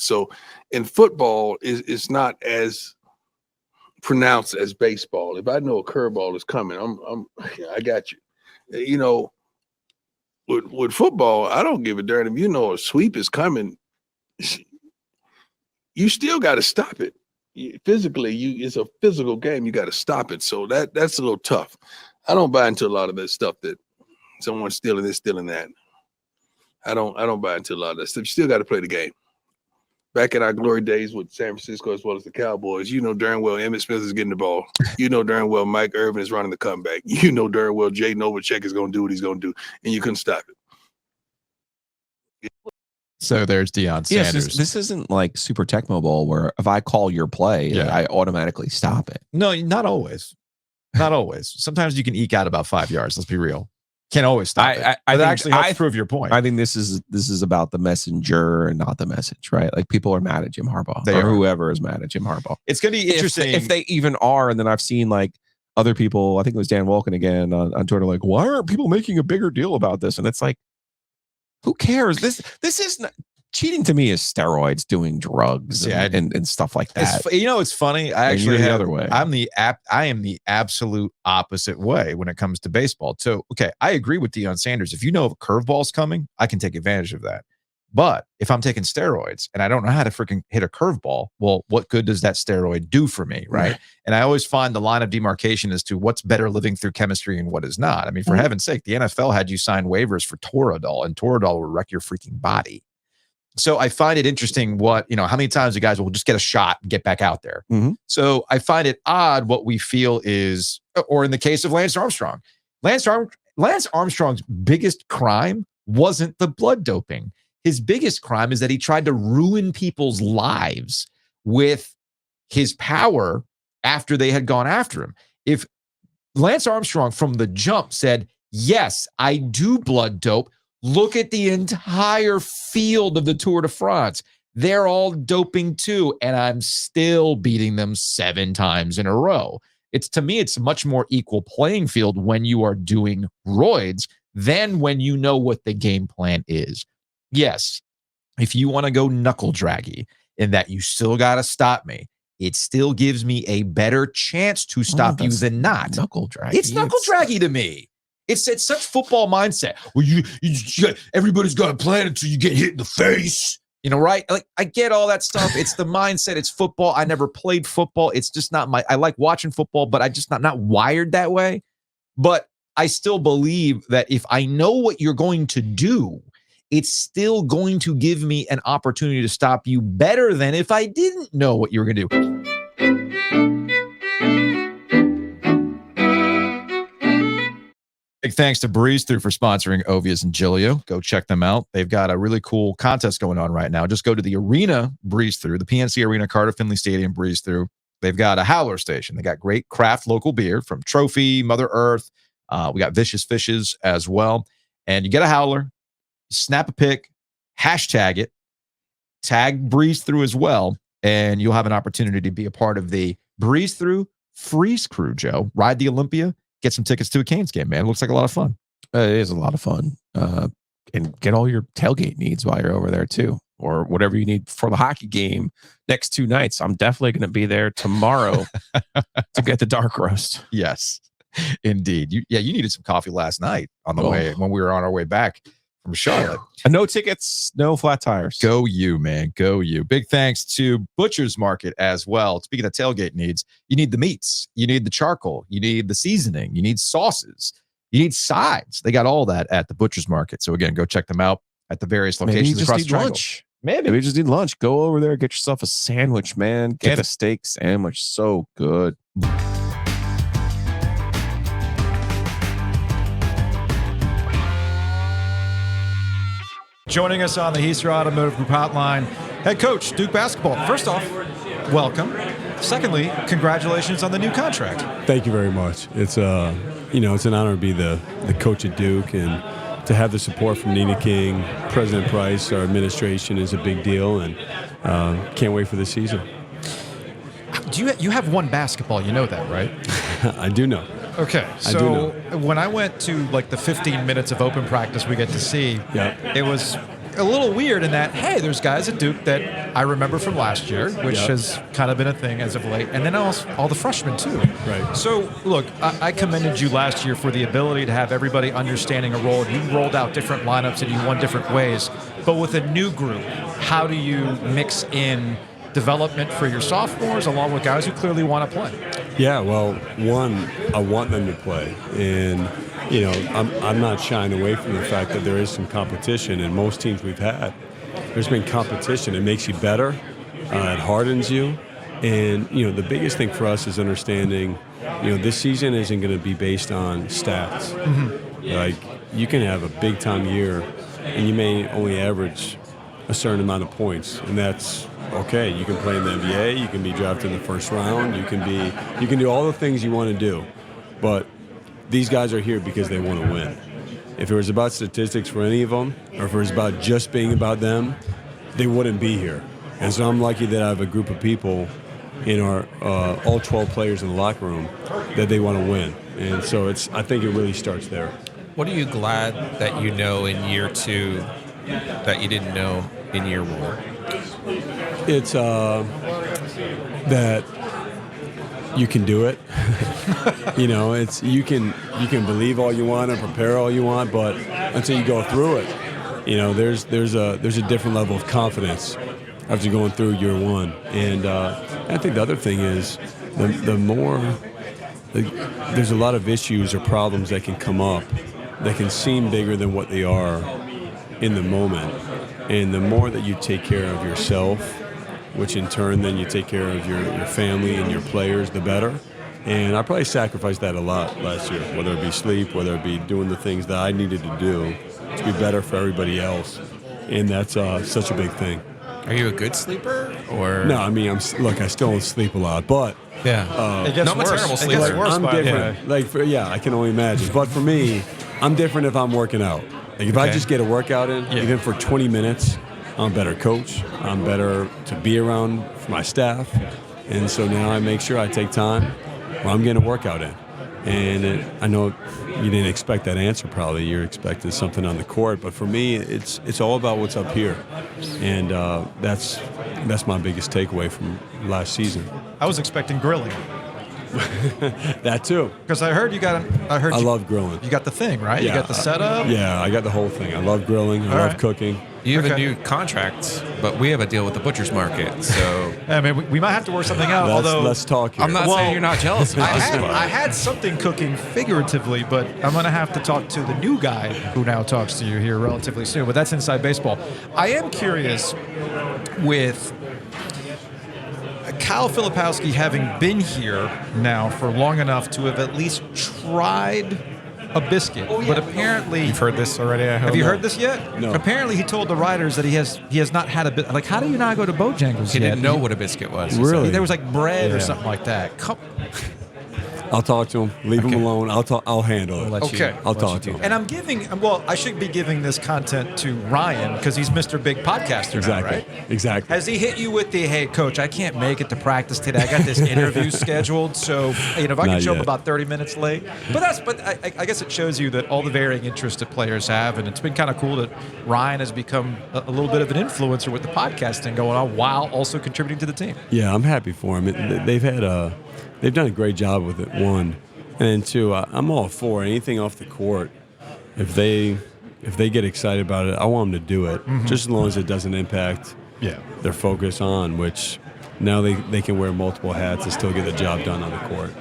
So in football, it's not as pronounced as baseball. If I know a curveball is coming, I got you. You know, with football, I don't give a darn if you know a sweep is coming. You still got to stop it. Physically, it's a physical game. You got to stop it. So that's a little tough. I don't buy into a lot of that stuff that someone's stealing this, stealing that. I don't buy into a lot of that stuff. You still got to play the game. Back in our glory days with San Francisco as well as the Cowboys, you know darn well Emmitt Smith is getting the ball. You know darn well Mike Irvin is running the comeback. You know darn well Jay Novacek is going to do what he's going to do, and you couldn't stop it. So there's Deion Sanders. Yes, this isn't like Super Tecmo Bowl where if I call your play, I automatically stop it. No, not always. Not always. Sometimes you can eke out about 5 yards. Let's be real. Can't always stop it. But it actually helps prove your point. I think this is about the messenger and not the message, right? Like people are mad at Jim Harbaugh or whoever is mad at Jim Harbaugh. It's going to be interesting if they even are. And then I've seen like other people, I think it was Dan Wolken again on Twitter, like, why aren't people making a bigger deal about this? And it's like, who cares? This is not, cheating to me is steroids, doing drugs, and stuff like that. It's funny. I actually the other way. I am the absolute opposite way when it comes to baseball. So, okay, I agree with Deion Sanders. If you know if a curveball's coming, I can take advantage of that. But if I'm taking steroids and I don't know how to freaking hit a curveball, well, what good does that steroid do for me, right? And I always find the line of demarcation as to what's better living through chemistry and what is not. I mean, for heaven's sake, the NFL had you sign waivers for Toradol, and Toradol will wreck your freaking body. So I find it interesting how many times you guys will just get a shot and get back out there. So I find it odd what we feel is, or in the case of Lance Armstrong, Lance Armstrong's biggest crime wasn't the blood doping. His biggest crime is that he tried to ruin people's lives with his power after they had gone after him. If Lance Armstrong from the jump said, yes, I do blood dope, look at the entire field of the Tour de France. They're all doping too, and I'm still beating them 7 times in a row. To me, it's a much more equal playing field when you are doing roids than when you know what the game plan is. Yes, if you want to go knuckle draggy in that you still got to stop me, it still gives me a better chance to stop you than not. Knuckle draggy. It's knuckle draggy to me. It's such football mindset. Well, everybody's got a plan until you get hit in the face. Right? Like, I get all that stuff. It's the mindset. It's football. I never played football. It's just not I like watching football, but I just not wired that way. But I still believe that if I know what you're going to do, it's still going to give me an opportunity to stop you better than if I didn't know what you were going to do. Big thanks to Breeze Through for sponsoring Ovius and Giglio. Go check them out. They've got a really cool contest going on right now. Just go to the arena Breeze Through, the PNC Arena, Carter Finley Stadium Breeze Through. They've got a howler station. They got great craft local beer from Trophy, Mother Earth. We got Vicious Fishes as well. And you get a howler, snap a pic, hashtag it, tag Breeze Through as well, and you'll have an opportunity to be a part of the Breeze Through Freeze Crew, Joe. Ride the Olympia. Get some tickets to a Canes game, man. It looks like a lot of fun. It is a lot of fun. And get all your tailgate needs while you're over there, too. Or whatever you need for the hockey game next 2 nights. I'm definitely going to be there tomorrow to get the dark roast. Yes, indeed. You needed some coffee last night on the way when we were on our way back from Charlotte. And no tickets, no flat tires. Go you, man. Go you. Big thanks to Butcher's Market as well. Speaking of tailgate needs, you need the meats. You need the charcoal. You need the seasoning. You need sauces. You need sides. They got all that at the Butcher's Market. So again, go check them out at the various locations across the triangle. Lunch. Maybe we just need lunch. Go over there, get yourself a sandwich, man. Get a steak sandwich. So good. Joining us on the Heister Automotive Group hotline, head coach, Duke basketball. First off, welcome. Secondly, congratulations on the new contract. Thank you very much. It's it's an honor to be the coach at Duke, and to have the support from Nina King, President Price, our administration is a big deal, and can't wait for the season. You have won basketball, you know that, right? I do know. Okay, so when I went to like the 15 minutes of open practice we get to see, it was a little weird in that, hey, there's guys at Duke that I remember from last year, which has kind of been a thing as of late, and then all the freshmen too. Right. So, look, I commended you last year for the ability to have everybody understanding a role. You rolled out different lineups and you won different ways, but with a new group, how do you mix in development for your sophomores along with guys who clearly want to play? Yeah, well, one, I want them to play, and I'm not shying away from the fact that there is some competition, and most teams we've had, there's been competition. It makes you better, it hardens you, and the biggest thing for us is understanding, this season isn't going to be based on stats. Mm-hmm. Like, you can have a big time year, and you may only average a certain amount of points, and that's okay. You can play in the NBA, you can be drafted in the first round, you can do all the things you want to do, but these guys are here because they want to win. If it was about statistics for any of them, or if it was about just being about them, they wouldn't be here. And so I'm lucky that I have a group of people in our all 12 players in the locker room that they want to win. And so I think it really starts there. What are you glad that you know in year 2 that you didn't know in year 1? It's that you can do it. It's you can believe all you want and prepare all you want, but until you go through it, there's a different level of confidence after going through year 1. And I think the other thing is the more there's a lot of issues or problems that can come up that can seem bigger than what they are in the moment. And the more that you take care of yourself, which in turn then you take care of your family and your players, the better. And I probably sacrificed that a lot last year, whether it be sleep, whether it be doing the things that I needed to do to be better for everybody else. And that's such a big thing. Are you a good sleeper? Or no, I mean, I still don't sleep a lot, but it gets worse. Terrible sleeper. I'm different. I can only imagine. But for me, I'm different if I'm working out. Like if I just get a workout in, even for 20 minutes, I'm a better coach. I'm better to be around for my staff. And so now I make sure I take time where I'm getting a workout in. And I know you didn't expect that answer probably. You're expecting something on the court. But for me, it's all about what's up here. And that's my biggest takeaway from last season. I was expecting grilling. That too. Because I heard I love grilling. You got the thing, right? Yeah, you got the setup? Yeah, I got the whole thing. I love grilling. I love cooking. You have a new contract, but we have a deal with the Butcher's Market, so I mean, we might have to work something out. Let's talk here. I'm not saying you're not jealous of us. I had something cooking figuratively, but I'm going to have to talk to the new guy who now talks to you here relatively soon. But that's inside baseball. I am curious with Kyle Filipowski having been here now for long enough to have at least tried a biscuit, but apparently You've heard this already, I hope. Have you heard this yet? No. Apparently, he told the writers that he has not had a bit. Like, how do you not go to Bojangles He yet? didn't know what a biscuit was. Really? There was like bread or Yeah. something like that. I'll talk to him. Leave him Okay. alone. I'll handle it. Let you- Okay. I'll let talk you to do him. that. And I'm giving, well, I should be giving this content to Ryan because he's Mr. Big Podcaster Exactly. now, right? Exactly. Has he hit you with the, hey, coach, I can't make it to practice today. I got this interview scheduled. So, if I can Not show up yet. about 30 minutes late. But I guess it shows you that all the varying interests that players have. And it's been kind of cool that Ryan has become a little bit of an influencer with the podcasting going on while also contributing to the team. Yeah, I'm happy for him. They've done a great job with it. One, and then two, I'm all for anything off the court. If they get excited about it, I want them to do it, just as long as it doesn't impact their focus on, which now they can wear multiple hats and still get the job done on the court.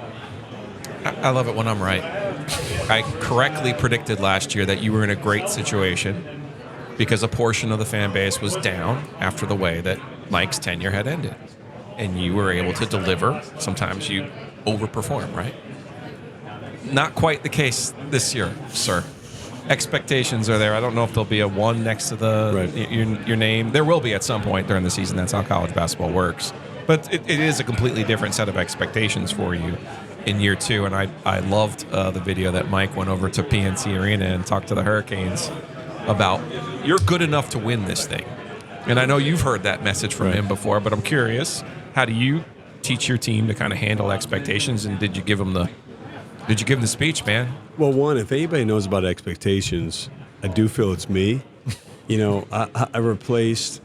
I love it when I'm right. I correctly predicted last year that you were in a great situation because a portion of the fan base was down after the way that Mike's tenure had ended. And you were able to deliver. Sometimes you overperform, right? Not quite the case this year, sir. Expectations are there. I don't know if there'll be a 1 next to your name. There will be at some point during the season. That's how college basketball works. But it is a completely different set of expectations for you in year 2. And I loved the video that Mike went over to PNC Arena and talked to the Hurricanes about you're good enough to win this thing. And I know you've heard that message from him before, but I'm curious, how do you teach your team to kind of handle expectations? And did you give them the speech, man? Well, one, if anybody knows about expectations, I do feel it's me. I replaced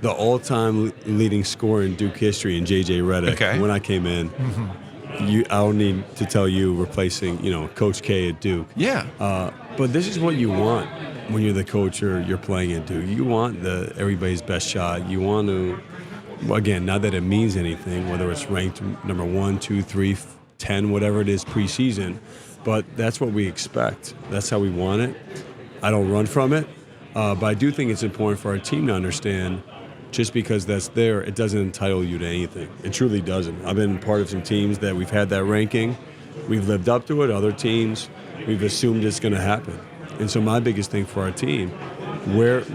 the all-time leading scorer in Duke history in J.J. Redick when I came in. I don't need to tell you replacing, Coach K at Duke. Yeah. But this is what you want when you're the coach or you're playing at Duke. You want everybody's best shot. You want to, again, not that it means anything, whether it's ranked number 1, 2, 3, 10, whatever it is preseason, but that's what we expect. That's how we want it. I don't run from it, but I do think it's important for our team to understand just because that's there, it doesn't entitle you to anything. It truly doesn't. I've been part of some teams that we've had that ranking. We've lived up to it. Other teams, we've assumed it's going to happen. And so my biggest thing for our team,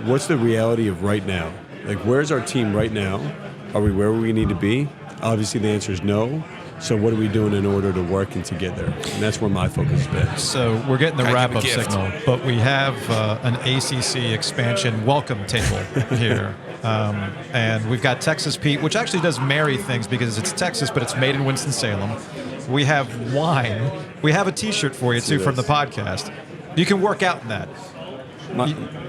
what's the reality of right now? Like, where's our team right now? Are we where we need to be? Obviously, the answer is no. So what are we doing in order to work and to get there? And that's where my focus has been. So we're getting the wrap-up signal, but we have an ACC expansion welcome table here. And we've got Texas Pete, which actually does marry things because it's Texas, but it's made in Winston-Salem. We have wine. We have a T-shirt for you, too, from the podcast. You can work out in that.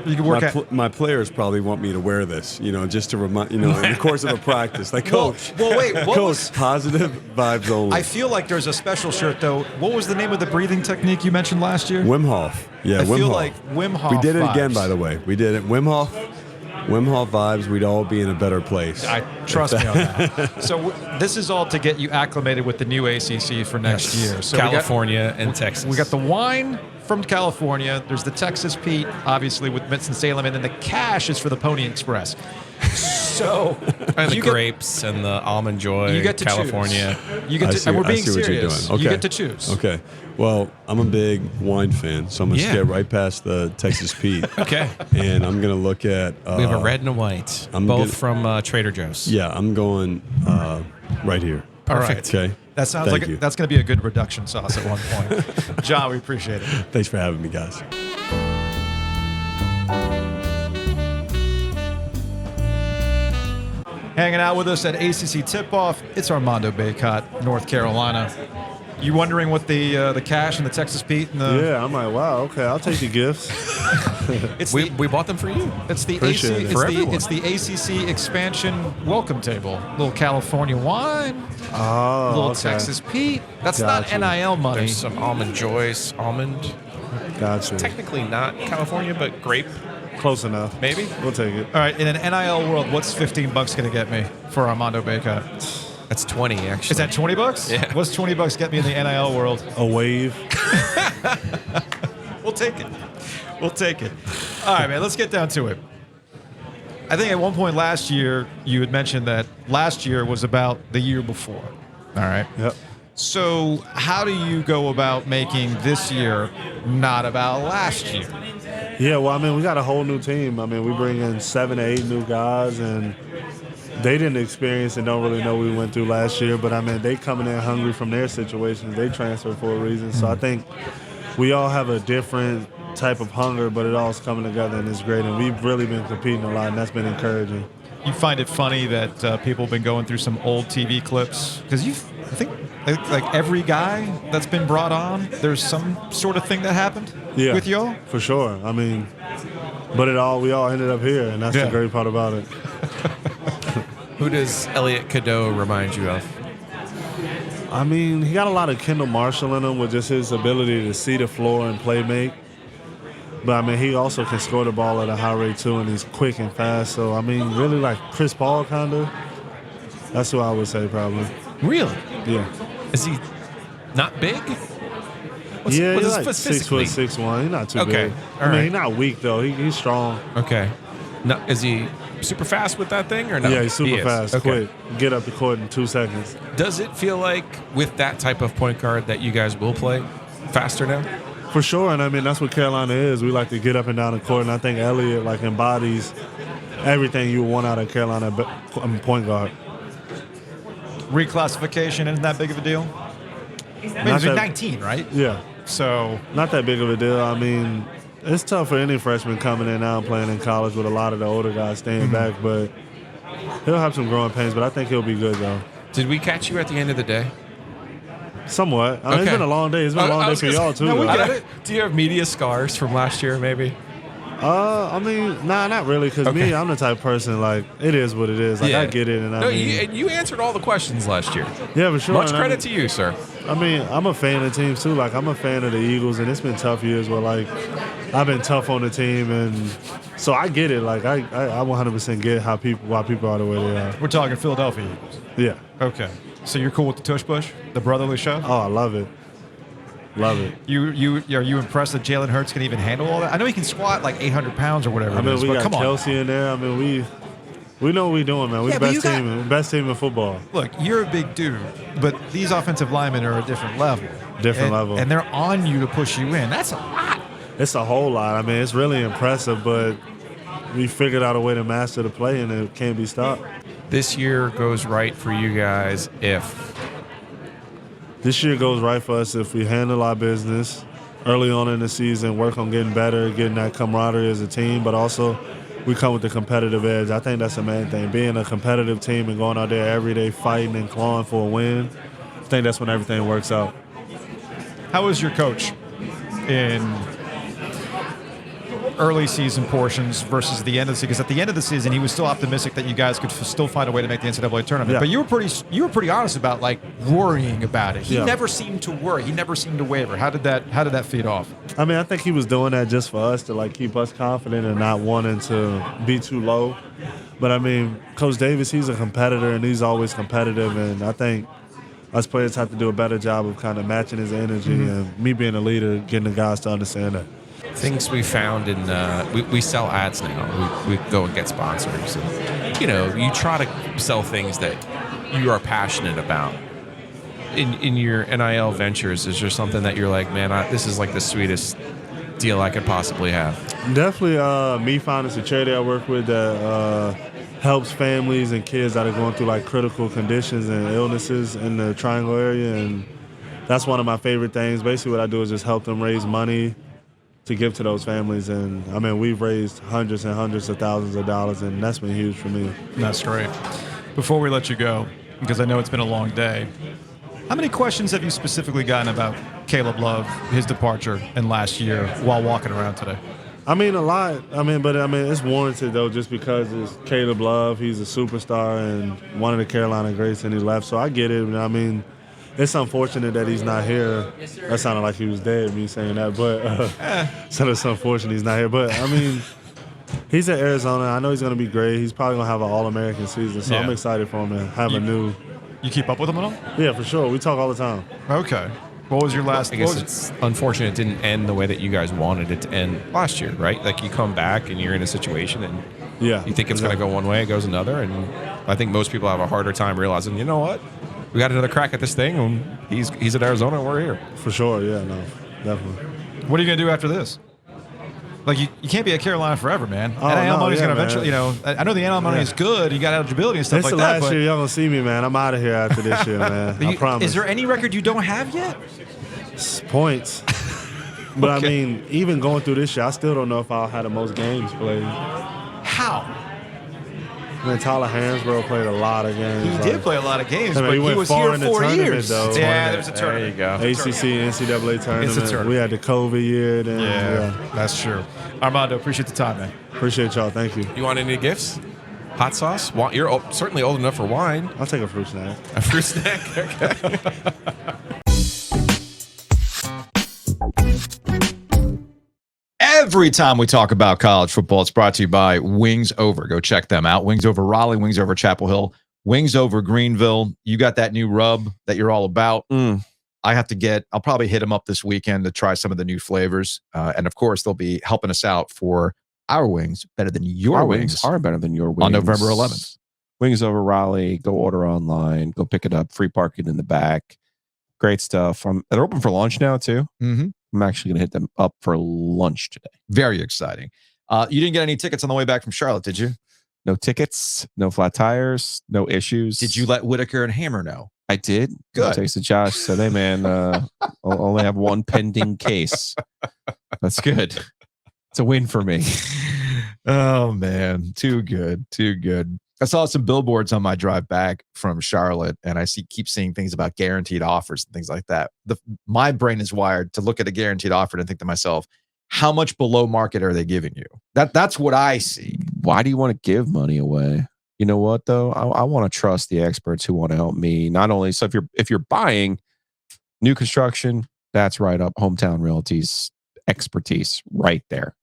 You can work out. My players probably want me to wear this, just to remind, in the course of a practice. Like, Coach, well, wait, Coach, positive vibes only. I feel like there's a special shirt, though. What was the name of the breathing technique you mentioned last year? Wim Hof. Yeah, I Wim feel Hof. like Wim Hof We did it again, vibes. by the way. We did it. Wim Hof vibes, we'd all be in a better place. Trust me on that. So this is all to get you acclimated with the new ACC for next year. So California and Texas. We got the wine from California. There's the Texas Pete, obviously, with Winston-Salem, and then the cash is for the Pony Express. So and the grapes and the almond joy. You get to California. choose. You get to, and we're being serious. Okay. You get to choose. Okay. Well, I'm a big wine fan, so I'm going to skip right past the Texas Pete. Okay. And I'm going to look at... we have a red and a white, both from Trader Joe's. Yeah, I'm going right here. Perfect. Okay. That sounds Thank like you. that's going to be a good reduction sauce at one point. Jon, we appreciate it. Thanks for having me, guys. Hanging out with us at ACC Tip-Off, it's Armando Bacot, North Carolina. You wondering what the cash and the Texas Pete and the... Yeah, I'm like, wow, okay, I'll take the gifts. We bought them for you. It's the Appreciate it. it's the ACC expansion welcome table. Little California wine, little okay. Texas Pete. That's Gotcha. not NIL money. There's some almond joys, almond. Gotcha. Technically not California, but grape. Close enough. Maybe. We'll take it. All right, in an NIL world, what's $15 going to get me for Armando Bacot? That's 20, actually. Is that $20? Yeah. What's $20 get me in the NIL world? A wave. We'll take it. We'll take it. All right, man, let's get down to it. I think at one point last year, you had mentioned that last year was about the year before. All right. Yep. So how do you go about making this year not about last year? Yeah, well, I mean, we got a whole new team. I mean, we bring in 7 to 8 new guys, and they didn't experience and don't really know what we went through last year. But, I mean, they coming in hungry from their situations. They transferred for a reason. So I think we all have a different type of hunger, but it all's coming together, and it's great. And we've really been competing a lot, and that's been encouraging. You find it funny that people have been going through some old TV clips? Because I think like every guy that's been brought on, there's some sort of thing that happened with y'all? For sure. I mean, but we all ended up here, and that's the great part about it. Who does Elliot Cadeau remind you of? I mean, he got a lot of Kendall Marshall in him with just his ability to see the floor and play make. But, I mean, he also can score the ball at a high rate, too, and he's quick and fast. So, I mean, really like Chris Paul, kind of. That's who I would say, probably. Really? Yeah. Is he not big? He's like 6 foot 6'1". He's not too big. I mean, he's not weak, though. He's strong. Okay. No, is he super fast with that thing or no? Yeah, he's super fast, quick. Get up the court in 2 seconds. Does it feel like with that type of point guard that you guys will play faster now? For sure, and I mean, that's what Carolina is. We like to get up and down the court, and I think Elliott, like, embodies everything you want out of Carolina point guard. Reclassification isn't that big of a deal? I mean, he's 19, right? Yeah. So not that big of a deal. I mean, it's tough for any freshman coming in now and playing in college with a lot of the older guys staying back, but he'll have some growing pains, but I think he'll be good, though. Did we catch you at the end of the day? Somewhat. I mean, it's been a long day. It's been a long day for y'all, too. No, we get it. Do you have media scars from last year, maybe? I mean, not really, because me, I'm the type of person, like, it is what it is. Like, I get it, and you answered all the questions last year. Yeah, for sure. Much credit to you, sir. I mean, I'm a fan of teams, too. Like, I'm a fan of the Eagles, and it's been tough years where, like, I've been tough on the team, and so I get it. Like, I 100% get why people are the way they are. We're talking Philadelphia Eagles. Yeah. Okay. So you're cool with the tush push, the brotherly shove? Oh, I love it. Love it. Are you impressed that Jalen Hurts can even handle all that? I know he can squat like 800 pounds or whatever. I mean, we got come Kelsey in there. I mean, we know what we're doing, man. We're the best team in football. Look, you're a big dude, but these offensive linemen are a different level. Level. And they're on you to push you in. That's a lot. It's a whole lot. I mean, it's really impressive, but we figured out a way to master the play, and it can't be stopped. This year goes right for you guys if? This year goes right for us if we handle our business early on in the season, work on getting better, getting that camaraderie as a team, but also we come with the competitive edge. I think that's the main thing. Being a competitive team and going out there every day fighting and clawing for a win, I think that's when everything works out. How was your coach in early season portions versus the end of the season? Because at the end of the season, he was still optimistic that you guys could still find a way to make the NCAA tournament. Yeah. But you were pretty honest about like worrying about it. He never seemed to worry. He never seemed to waver. How did that feed off? I mean, I think he was doing that just for us to like keep us confident and not wanting to be too low. But I mean, Coach Davis, he's a competitor and he's always competitive, and I think us players have to do a better job of kind of matching his energy and me being a leader, getting the guys to understand that. Things we found in we sell ads now. We go and get sponsors, and you try to sell things that you are passionate about. In your NIL ventures, is there something that you're like, man, this is like the sweetest deal I could possibly have? Definitely, Me Found is a charity I work with that helps families and kids that are going through like critical conditions and illnesses in the Triangle area, and that's one of my favorite things. Basically, what I do is just help them raise money to give to those families, and I mean, we've raised hundreds and hundreds of thousands of dollars, and that's been huge for me. That's great. Before we let you go, because I know it's been a long day, how many questions have you specifically gotten about Caleb Love, his departure, and last year while walking around today? I mean, a lot. But it's warranted, though, just because it's Caleb Love. He's a superstar and one of the Carolina greats, and he left, so I get it. I mean, it's unfortunate that he's not here. That sounded like he was dead, me saying that, but so it's unfortunate he's not here. But, I mean, he's at Arizona. I know he's going to be great. He's probably going to have an All-American season, so I'm excited for him to have a new. You keep up with him at all? Yeah, for sure. We talk all the time. Okay. What was your last? I guess it's unfortunate it didn't end the way that you guys wanted it to end last year, right? Like you come back and you're in a situation and you think it's going to go one way, it goes another, and I think most people have a harder time realizing, you know what? we got another crack at this thing. And he's at Arizona, and we're here. For sure, yeah, no, definitely. What are you going to do after this? Like, you can't be at Carolina forever, man. Oh, NIL money's yeah, going to eventually, I know the NIL money is good. You got eligibility and stuff This like the that. last year y'all gonna see me, man. I'm out of here after this year, man. I promise. Is there any record you don't have yet? Points. But Okay. I mean, even going through this year, I still don't know if I'll have the most games played. How? Man, Tyler Hansbrough played a lot of games. He did play a lot of games, I mean, but he he went was far here in the 4 tournament, years. though. Yeah, there's a tournament. There you go. ACC, NCAA tournament. It's a tournament. We had the COVID year. Then, Yeah, that's true. Armando, appreciate the time, man. Appreciate y'all. Thank you. You want any gifts? Hot sauce? You're certainly old enough for wine. I'll take a fruit snack. A fruit snack? Okay. Every time we talk about college football, it's brought to you by Wings Over. Go check them out. Wings Over Raleigh, Wings Over Chapel Hill, Wings Over Greenville. You got that new rub that you're all about. I'll probably hit them up this weekend to try some of the new flavors. And of course, they'll be helping us out for our wings better than your Our wings are better than your wings. on November 11th. Wings Over Raleigh. Go order online. Go pick it up. Free parking in the back. Great stuff. They're open for lunch now, too. Mm-hmm. I'm actually going to hit them up for lunch today. Very exciting. You didn't get any tickets on the way back from Charlotte, did you? No tickets, no flat tires, no issues. Did you let Whitaker and Hammer know? I did. Good. I texted Josh, said, hey, man, I'll only have one pending case. That's good. It's a win for me. Oh, man. Too good. Too good. I saw some billboards on my drive back from Charlotte, and I keep seeing things about guaranteed offers and things like that. My brain is wired to look at a guaranteed offer and think to myself, how much below market are they giving you? That's what I see. Why do you want to give money away? You know what, though? I want to trust the experts who want to help me. Not only, so if you're buying new construction, that's right up Hometown Realty's expertise right there.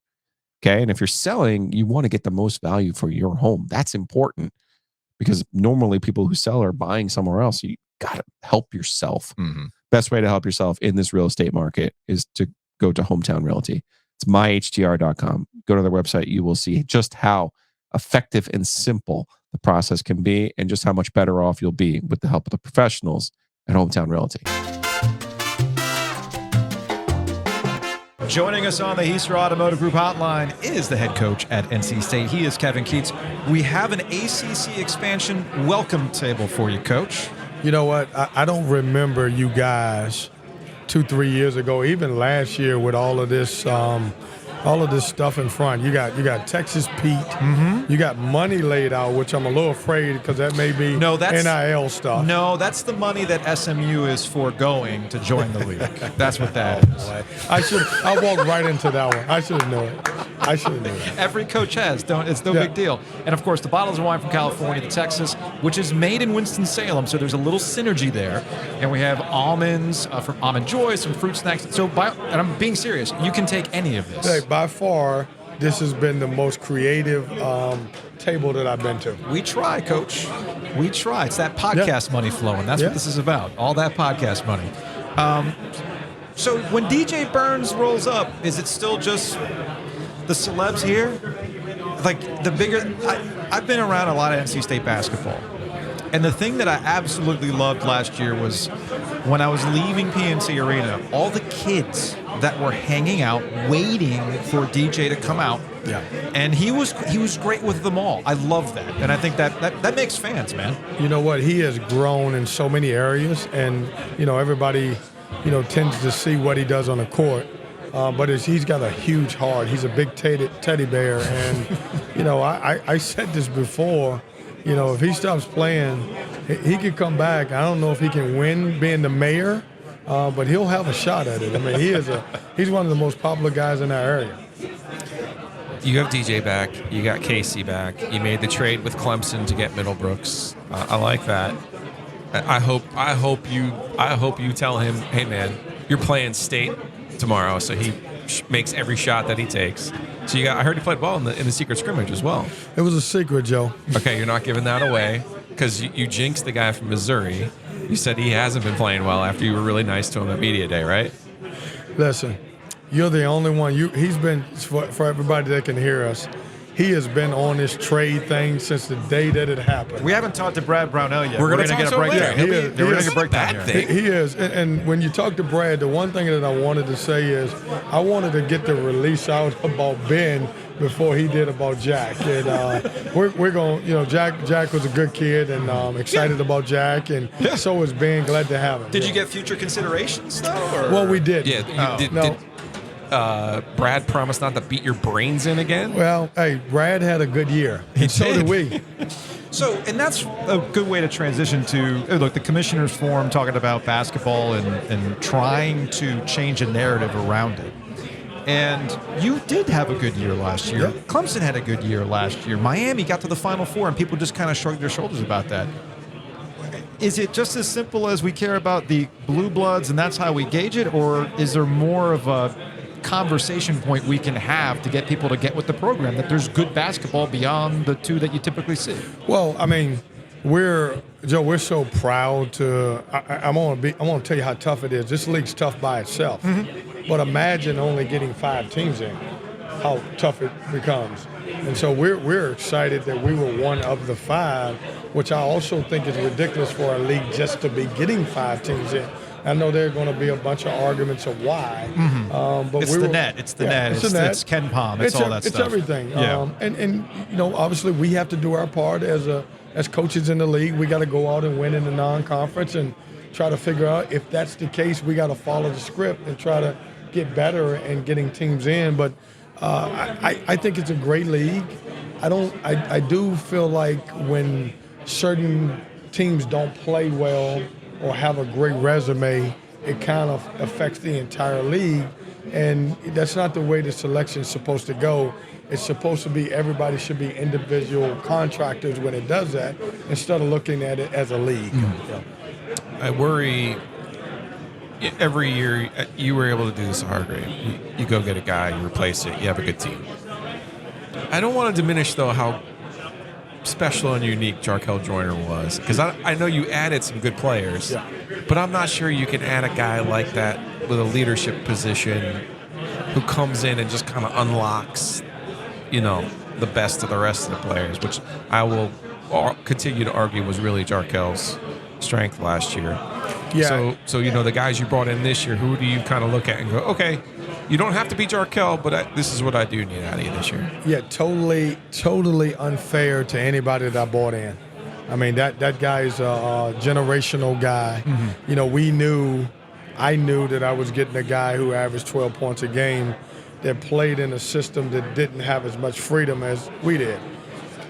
Okay. And if you're selling, you want to get the most value for your home. That's important because normally people who sell are buying somewhere else. You got to help yourself. Mm-hmm. Best way to help yourself in this real estate market is to go to Hometown Realty. It's myhtr.com. Go to their website. You will see just how effective and simple the process can be and just how much better off you'll be with the help of the professionals at Hometown Realty. Joining us on the Heaster Automotive Group hotline is the head coach at NC State. He is Kevin Keatts. We have an ACC expansion welcome table for you, Coach. You know what? I don't remember you guys 2-3 years ago, even last year with all of this stuff in front. You got Texas Pete. Mm-hmm. You got money laid out, which I'm a little afraid because that may be NIL stuff. No, that's the money that SMU is foregoing to join the league. That's what that is. I walked right into that one. I should have known it. Every coach has. It's no big deal. And of course, the bottles of wine from California to Texas, which is made in Winston-Salem, so there's a little synergy there. And we have almonds from Almond Joy, some fruit snacks. And I'm being serious. You can take any of this. Hey, by far, this has been the most creative table that I've been to. We try, Coach. We try. It's that podcast money flowing. That's what this is about. All that podcast money. So when DJ Burns rolls up, is it still just the celebs here? Like the bigger... I've been around a lot of NC State basketball. And the thing that I absolutely loved last year was when I was leaving PNC Arena, all the kids that were hanging out, waiting for DJ to come out. Yeah. And he was great with them all. I love that. And I think that makes fans, man. You know what? He has grown in so many areas, and, everybody, tends to see what he does on the court. But he's got a huge heart. He's a big teddy bear. And, I said this before, if he stops playing, he could come back. I don't know if he can win being the mayor, but he'll have a shot at it. I mean, he's one of the most popular guys in our area. You have DJ back. You got Casey back. You made the trade with Clemson to get Middlebrooks. I like that. I hope you tell him, hey man, you're playing State tomorrow, so he makes every shot that he takes. So I heard he played well in the secret scrimmage as well. It was a secret, Joe. Okay, you're not giving that away because you jinxed the guy from Missouri. You said he hasn't been playing well after you were really nice to him at media day, right? Listen, you're the only one. He's been, for everybody that can hear us, he has been on this trade thing since the day that it happened. We haven't talked to Brad Brownell yet. We're going gonna to get a talk to him breakdown. later. We're going to get a breakdown bad here. thing. He is, and when you talk to Brad, the one thing that I wanted to say is I wanted to get the release out about Ben before he did about Jack, and we're going. You know, Jack was a good kid, and excited about Jack, and so is Ben. Glad to have him. Did you get future considerations though? Or? Well, we did. Yeah. Did Brad promise not to beat your brains in again? Well, hey, Brad had a good year, and so did we. So, and that's a good way to transition to look, the commissioners forum talking about basketball and trying to change a narrative around it. And you did have a good year last year. Yeah. Clemson had a good year last year. Miami got to the Final Four, and people just kind of shrugged their shoulders about that. Is it just as simple as we care about the blue bloods and that's how we gauge it, or is there more of a conversation point we can have to get people to get with the program, that there's good basketball beyond the two that you typically see? Well, I mean, we're so proud to. I'm gonna tell you how tough it is. This league's tough by itself, but imagine only getting 5 teams in, how tough it becomes. And so we're excited that we were one of the 5, which I also think is ridiculous for a league just to be getting 5 teams in. I know there are going to be a bunch of arguments of why, but It's the net. It's the net. It's Ken Palm. It's all that stuff. It's everything. Yeah. And you know, obviously we have to do our part as coaches in the league. We got to go out and win in the non-conference and try to figure out if that's the case. We got to follow the script and try to get better and getting teams in. But I think it's a great league. I do feel like when certain teams don't play well or have a great resume, it kind of affects the entire league. And that's not the way the selection is supposed to go. It's supposed to be everybody should be individual contractors when it does that, instead of looking at it as a league. Yeah. I worry every year you were able to do this a hard grade. You go get a guy, you replace it, you have a good team. I don't want to diminish, though, how special and unique Jarkel Joyner was, because I know you added some good players, but I'm not sure you can add a guy like that with a leadership position who comes in and just kind of unlocks, the best of the rest of the players, which I will continue to argue was really Jarkel's strength last year. Yeah. So the guys you brought in this year, who do you kind of look at and go, okay, you don't have to be Jarkel, but this is what I do need out of you this year? Yeah, totally unfair to anybody that I brought in. I mean, that guy's a generational guy. Mm-hmm. I knew that I was getting a guy who averaged 12 points a game that played in a system that didn't have as much freedom as we did.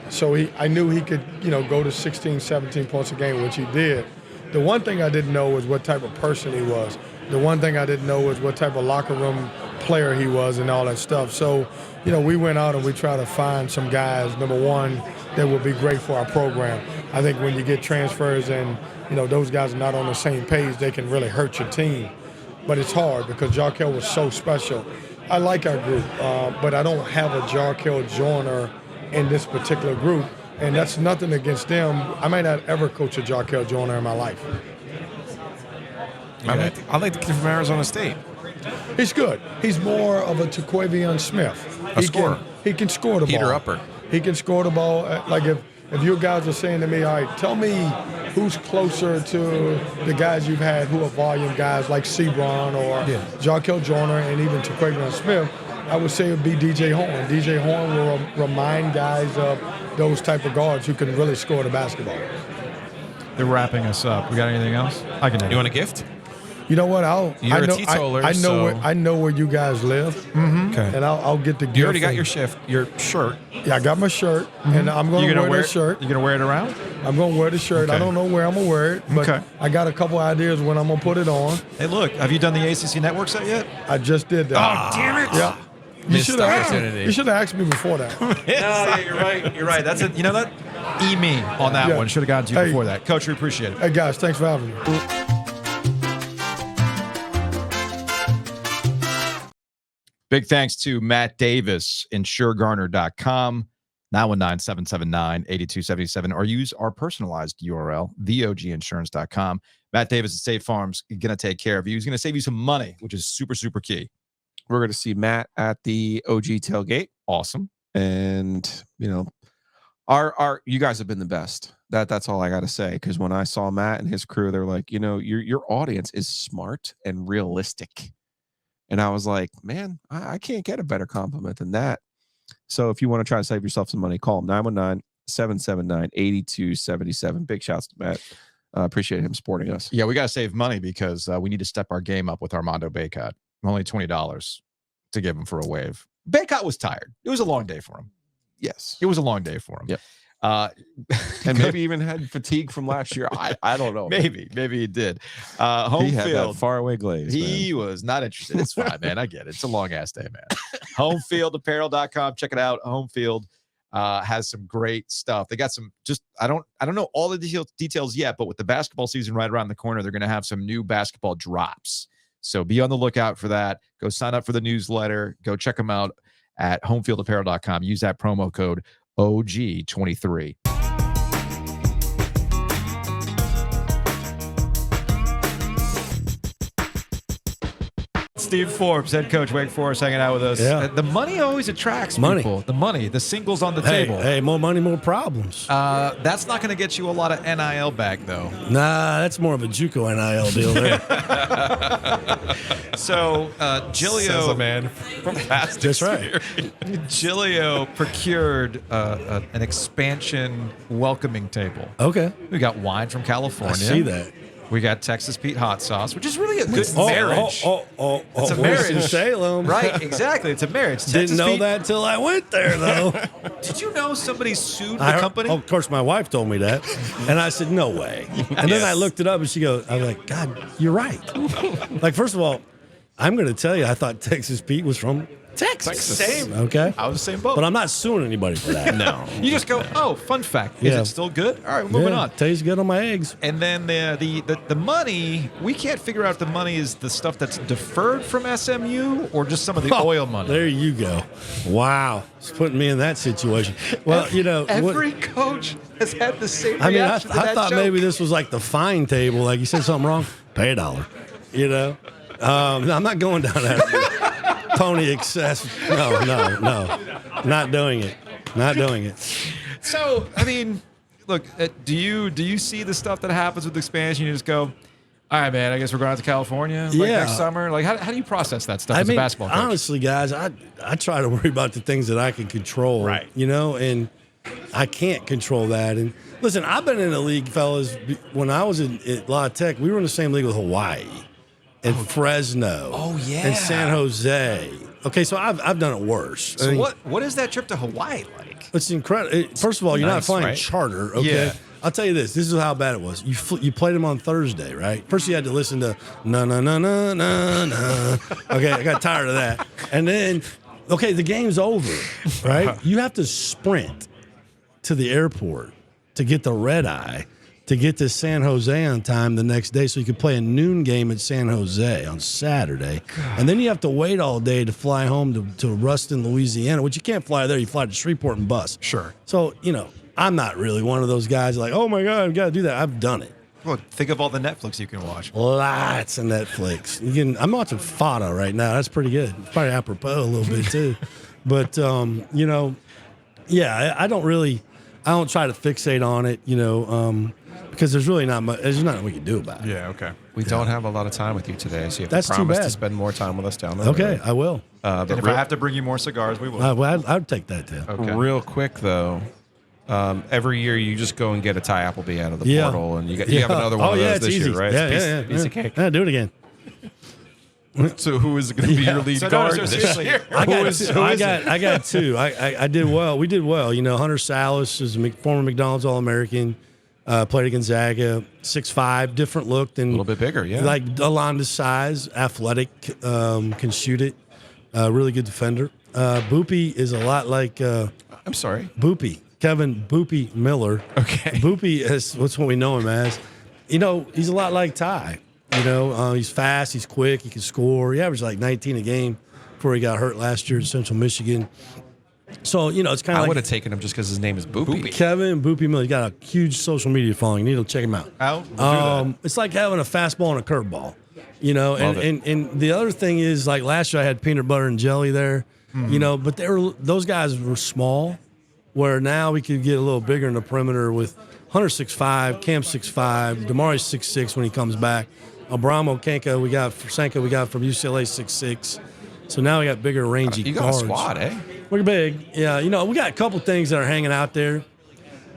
So I knew he could, go to 16, 17 points a game, which he did. The one thing I didn't know was what type of person he was. The one thing I didn't know was what type of locker room player he was and all that stuff. So, we went out and we tried to find some guys, number one, that would be great for our program. I think when you get transfers and, those guys are not on the same page, they can really hurt your team. But it's hard because Jarkel was so special. I like our group, but I don't have a Jarkel Joyner in this particular group. And that's nothing against them. I might not ever coach a Jarkel Joyner in my life. I like the kid from Arizona State. He's good. He's more of a Taquavion Smith. A scorer. He can score the ball. Heater upper. He can score the ball. Like if you guys are saying to me, all right, tell me who's closer to the guys you've had who are volume guys like Sebron or Jarkel Joyner and even Taquavion Smith, I would say it would be DJ Horn. DJ Horn will remind guys of those type of guards who can really score the basketball. They're wrapping us up. We got anything else? I can. You want a gift? You know what? You're a teetotaler, I know where you guys live. Mm-hmm. Okay. And I'll get the gift. You already got your shirt. Yeah, I got my shirt, and I'm going to wear the shirt. You going to wear it around? I'm going to wear the shirt. Okay. I don't know where I'm going to wear it, but I got a couple ideas when I'm going to put it on. Hey, look, have you done the ACC Network set yet? I just did that. Oh, damn it. Yeah. You should have asked me before that. Yeah, you're right. You're right. That's it. You know that? Me on that one. Should have gotten to you before that. Coach, we appreciate it. Hey, guys, thanks for having me. Big thanks to Matt Davis, InsureGarner.com, 919-779-8277, or use our personalized URL, theoginsurance.com. Matt Davis at State Farm's going to take care of you. He's going to save you some money, which is super, super key. We're going to see Matt at the OG tailgate. Awesome. And you guys have been the best. That's all I got to say. Because when I saw Matt and his crew, they're like, your audience is smart and realistic. And I was like, man, I can't get a better compliment than that. So if you want to try to save yourself some money, call them 919-779-8277. Big shouts to Matt. Appreciate him supporting us. Yeah, we got to save money because we need to step our game up with Armando Bacot. Only $20 to give him for a wave. Bacot was tired. It was a long day for him. Yes. It was a long day for him. Yep. And maybe even had fatigue from last year. I don't know. Maybe he did. Home he had field. That faraway glaze. He was not interested. It's fine, man. I get it. It's a long ass day, man. Homefieldapparel.com. Check it out. Home Field has some great stuff. They got some I don't know all the details yet, but with the basketball season right around the corner, they're going to have some new basketball drops. So be on the lookout for that. Go sign up for the newsletter. Go check them out at homefieldapparel.com. Use that promo code OG23. Steve Forbes, head coach, Wake Forest, hanging out with us. Yeah. The money always attracts money. people. The money, the singles on the table. Hey, more money, more problems. That's not going to get you a lot of NIL back, though. Nah, that's more of a JUCO NIL deal there. So, Gilio, Says a man from past That's right. Gilio procured an expansion welcoming table. Okay. We got wine from California. I see that. We got Texas Pete hot sauce, which is really a good marriage. It's a marriage. Salem. Right, exactly. It's a marriage. Didn't know that till I went there, though. Did you know somebody sued the company? Of course, my wife told me that. And I said, no way. And then I looked it up, and she goes, I was like, God, you're right. Like, first of all, I'm going to tell you, I thought Texas Pete was from Texas. Same. Okay. I was the same boat. But I'm not suing anybody for that. No. You just go, oh, fun fact. Is it still good? All right, moving on. Tastes good on my eggs. And then the money, we can't figure out if the money is the stuff that's deferred from SMU or just some of the oil money. There you go. Wow. It's putting me in that situation. Well, every coach has had the same I mean, reaction to I that thought joke. maybe this was like the fine table. Like you said something wrong, pay $1. I'm not going down that pony excess. No. Not doing it. So, I mean, look, do you see the stuff that happens with expansion? You just go, all right, man, I guess we're going out to California next summer. Like, how do you process that stuff as a basketball coach? Honestly, guys, I try to worry about the things that I can control. Right. And I can't control that. And listen, I've been in the league, fellas. When I was at La Tech, we were in the same league with Hawaii and Fresno. Oh, yeah. And San Jose. Okay, so I've done it worse. So what is that trip to Hawaii like? It's incredible. First of all, you're not flying right? charter. Okay. Yeah. I'll tell you this. This is how bad it was. You played them on Thursday, right? First you had to listen to na. Okay, I got tired of that. And then, the game's over, right? You have to sprint to the airport to get the red eye to get to San Jose on time the next day so you could play a noon game at San Jose on Saturday. God. And then you have to wait all day to fly home to Ruston, Louisiana, which you can't fly there. You fly to Shreveport and bus. Sure. So, I'm not really one of those guys like, oh, my God, I've got to do that. I've done it. Well, think of all the Netflix you can watch. Lots of Netflix. I'm watching Fada right now. That's pretty good. It's probably apropos a little bit, too. But, I don't try to fixate on it, because there's really not much. There's nothing we can do about it. Yeah, okay. We don't have a lot of time with you today, so you have That's to promise too bad. to spend more time with us down the road. Okay, I will. And if I have to bring you more cigars, we will. I'd take that, too. Okay. Real quick, though, every year you just go and get a Thai Applebee out of the portal, and you have another one of those this year, right? Yeah, Piece of cake. Yeah, do it again. So who is going to be your lead guard this year? I got two. I did well. We did well. Hunter Salas is a former McDonald's All-American. Played at Gonzaga, 6'5", different look than a little bit bigger, yeah. Like Alonda's size, athletic, can shoot it. Really good defender. Boopy is a lot like. I'm sorry, Boopy, Kevin Boopy Miller. Okay, Boopy is what's what we know him as. He's a lot like Ty. He's fast, he's quick, he can score. He averaged like 19 a game before he got hurt last year in Central Michigan. So, it's kind of I like. would have taken him just because his name is Boopy. Kevin Boopy Miller. He's got a huge social media following. You need to check him out. It's like having a fastball and a curveball, and the other thing is, like last year I had peanut butter and jelly there. You know, but those guys were small, where now we could get a little bigger in the perimeter with Hunter 6'5", Cam 6'5", Damari's 6'6" when he comes back. Abramo Senka we got from UCLA 6'6". So now we got bigger, rangy You got guards. a squad, eh? We're big. Yeah, you know, we got a couple things that are hanging out there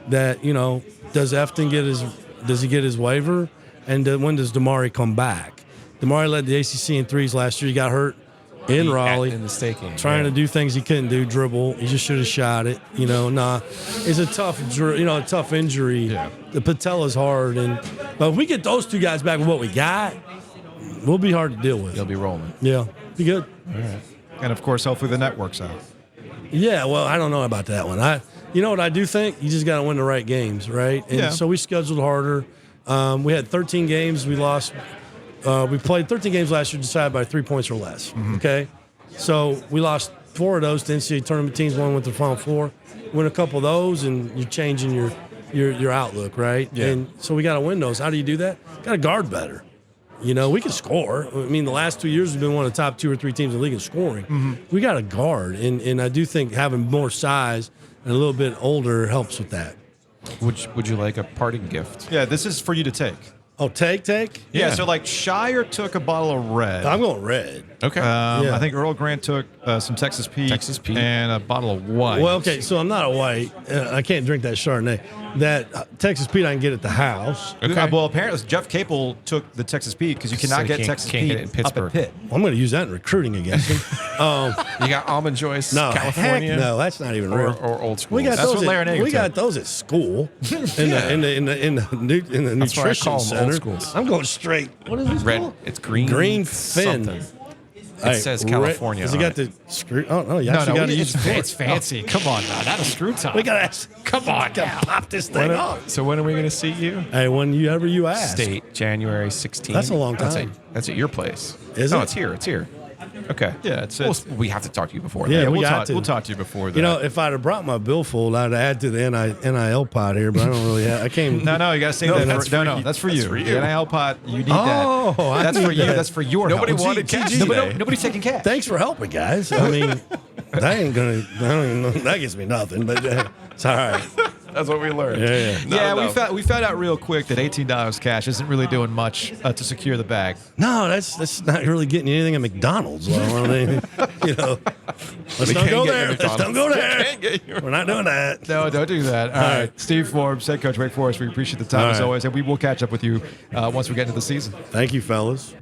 that, you know, does he get his waiver? And when does Damari come back? Damari led the ACC in threes last year. He got hurt in Raleigh. In the state game. Trying to do things he couldn't do, dribble. He just should have shot it. You know, it's a tough injury. Yeah. The patella's hard. But if we get those two guys back with what we got, we'll be hard to deal with. You'll be rolling. Yeah, be good. All right. And of course, hopefully the net works out. Yeah, well, I don't know about that one. You know what I do think? You just got to win the right games, right? And so we scheduled harder. We had 13 games. We lost. We played 13 games last year, decided by 3 points or less. Okay, so we lost 4 of those to NCAA tournament teams. One went to the Final Four. Win a couple of those, and you're changing your outlook, right? Yeah. And so we got to win those. How do you do that? Got to guard better. You know, we can score. I mean, the last 2 years we've been one of the top 2 or 3 teams in the league in scoring. We got to guard, and I do think having more size and a little bit older helps with that. Would you like a parting gift? Yeah, this is for you to take. Oh, take? Yeah, so like Scheyer took a bottle of red. I'm going red. Okay. I think Earl Grant took some Texas Pete, and a bottle of white. Well, okay, so I'm not a white. I can't drink that Chardonnay. That Texas Pete I can get at the house. Okay. Well, apparently Jeff Capel took the Texas Pete because you cannot So get can't- Texas can't Pete get it in Pittsburgh. up at Pitt. I'm going to use that in recruiting against him. You got Almond Joyce, No, California? heck no, that's not even or, real. or old school? We got That's those. what Larinaga We took. got those at school in the That's why I nutrition call them old center. schools. I'm going straight. What is this Red. called? It's green. Green fin. Something. Hey, says red- California Has it on got it. the screw? Oh no, you actually got to use it's fancy. Come on now, not a screw top. We got to Come on now. pop this thing up. So when are we going to see you? Hey, whenever you ask. State, January 16th. That's a long time. That's at your place. Is no, it? it's here. It's here. Okay. Yeah, it's we have to talk to you before. Yeah, that. we we'll got talk. to. We'll talk to you before that. You know, if I'd have brought my billfold, I'd add to the NIL pot here, but I don't really have. I can't. No, you got to say No, that. that's That's for you. for you. The NIL pot, you need Oh, that. I That's need for you. that. That's for your Nobody help. wanted cash Nobody- today. Nobody's taking cash. Thanks for helping, guys. I mean, that ain't gonna. I don't even know, that gets me nothing, but it's all right. That's what we learned. Yeah. We found out real quick that $18 cash isn't really doing much to secure the bag. No, that's not really getting you anything at McDonald's. Well, I mean, you know, let's don't go there. Let's don't go there. We're not doing that. No, don't do that. All right. Steve Forbes, head coach Wake Forest. We appreciate the time as always, and we will catch up with you once we get into the season. Thank you, fellas.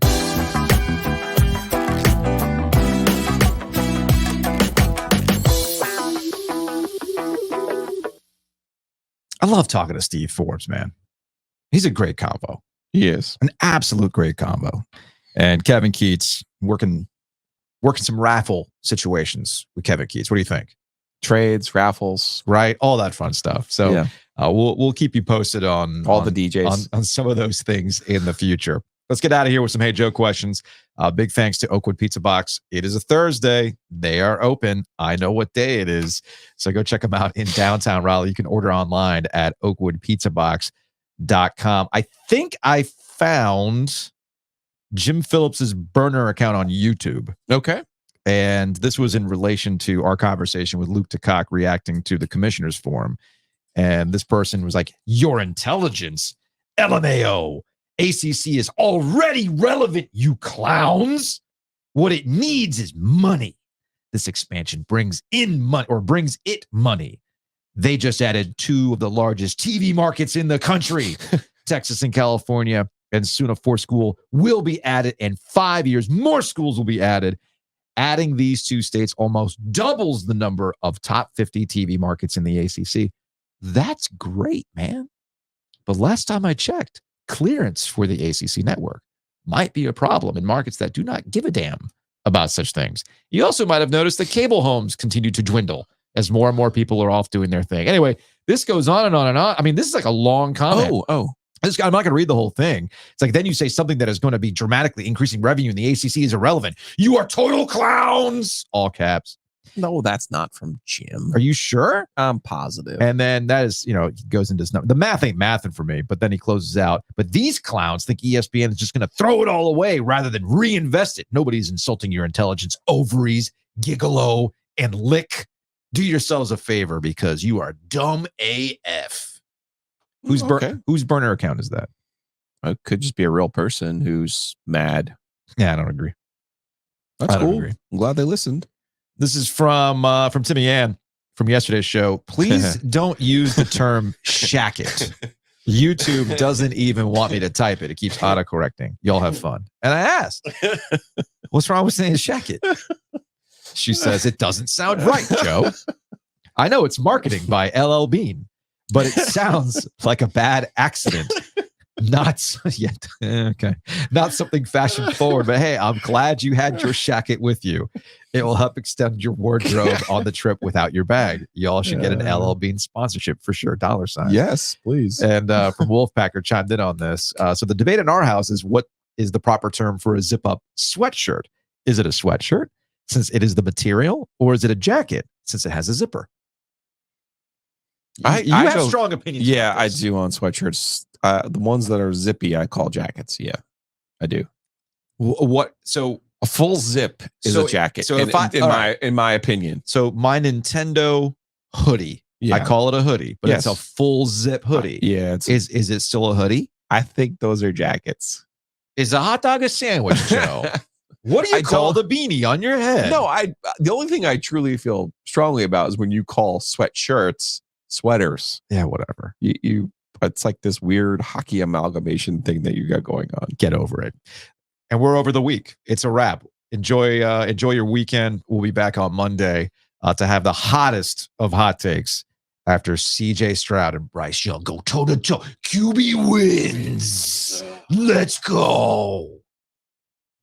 I love talking to Steve Forbes, man. He's a great combo. He is. An absolute great combo. And Kevin Keatts working some raffle situations with Kevin Keatts. What do you think? Trades, raffles. Right? All that fun stuff. So Yeah. We'll keep you posted on All the DJs. on some of those things in the future. Let's get out of here with some Hey Joe questions. Big thanks to Oakwood Pizza Box. It is a Thursday. They are open. I know what day it is. So go check them out in downtown Raleigh. You can order online at oakwoodpizzabox.com. I think I found Jim Phillips's burner account on YouTube. Okay. And this was in relation to our conversation with Luke DeCock reacting to the commissioners forum. And this person was like, your intelligence, LMAO. ACC is already relevant, you clowns. What it needs is money. This expansion brings in money or brings it money. They just added 2 of the largest TV markets in the country, Texas and California, and soon a 4th school will be added. In 5 years, more schools will be added. Adding these 2 states almost doubles the number of top 50 TV markets in the ACC. That's great, man. But last time I checked, clearance for the ACC network might be a problem in markets that do not give a damn about such things. You also might have noticed that cable homes continue to dwindle as more and more people are off doing their thing. Anyway, this goes on and on and on. I mean, this is like a long comment. I'm not going to read the whole thing. It's like then you say something that is going to be dramatically increasing revenue in the ACC is irrelevant. You are total clowns. All caps. No, that's not from Jim. Are you sure? I'm positive. And then that is, he goes into his number. The math ain't mathing for me, but then he closes out. But these clowns think ESPN is just going to throw it all away rather than reinvest it. Nobody's insulting your intelligence, ovaries, gigolo, and lick. Do yourselves a favor because you are dumb AF. Whose burner account is that? It could just be a real person who's mad. Yeah, I don't agree. That's cool. I'm glad they listened. This is from Timmy Ann from yesterday's show. Please don't use the term shack it. YouTube doesn't even want me to type it. It keeps autocorrecting. Y'all have fun. And I asked, what's wrong with saying shack it? She says, it doesn't sound right, Joe. I know it's marketing by LL Bean, but it sounds like a bad accident. Not yet. Okay. Not something fashion forward, but hey, I'm glad you had your shacket with you. It will help extend your wardrobe on the trip without your bag. Y'all should get an LL Bean sponsorship for sure. $. Yes, please. And from Wolfpacker chimed in on this. So the debate in our house is what is the proper term for a zip up sweatshirt? Is it a sweatshirt since it is the material, or is it a jacket since it has a zipper? You have strong opinions. Yeah, I do on sweatshirts. The ones that are zippy, I call jackets. Yeah, I do. What? So a full zip is a jacket. So in my opinion, so my Nintendo hoodie, I call it a hoodie, but it's a full zip hoodie. Is it still a hoodie? I think those are jackets. Is a hot dog a sandwich, Joe? What do you call the beanie on your head? No, the only thing I truly feel strongly about is when you call sweatshirts sweaters. Yeah, whatever. It's like this weird hockey amalgamation thing that you got going on. Get over it. And we're over the week. It's a wrap. Enjoy your weekend. We'll be back on Monday to have the hottest of hot takes after CJ Stroud and Bryce Young go toe to toe. QB wins. Let's go.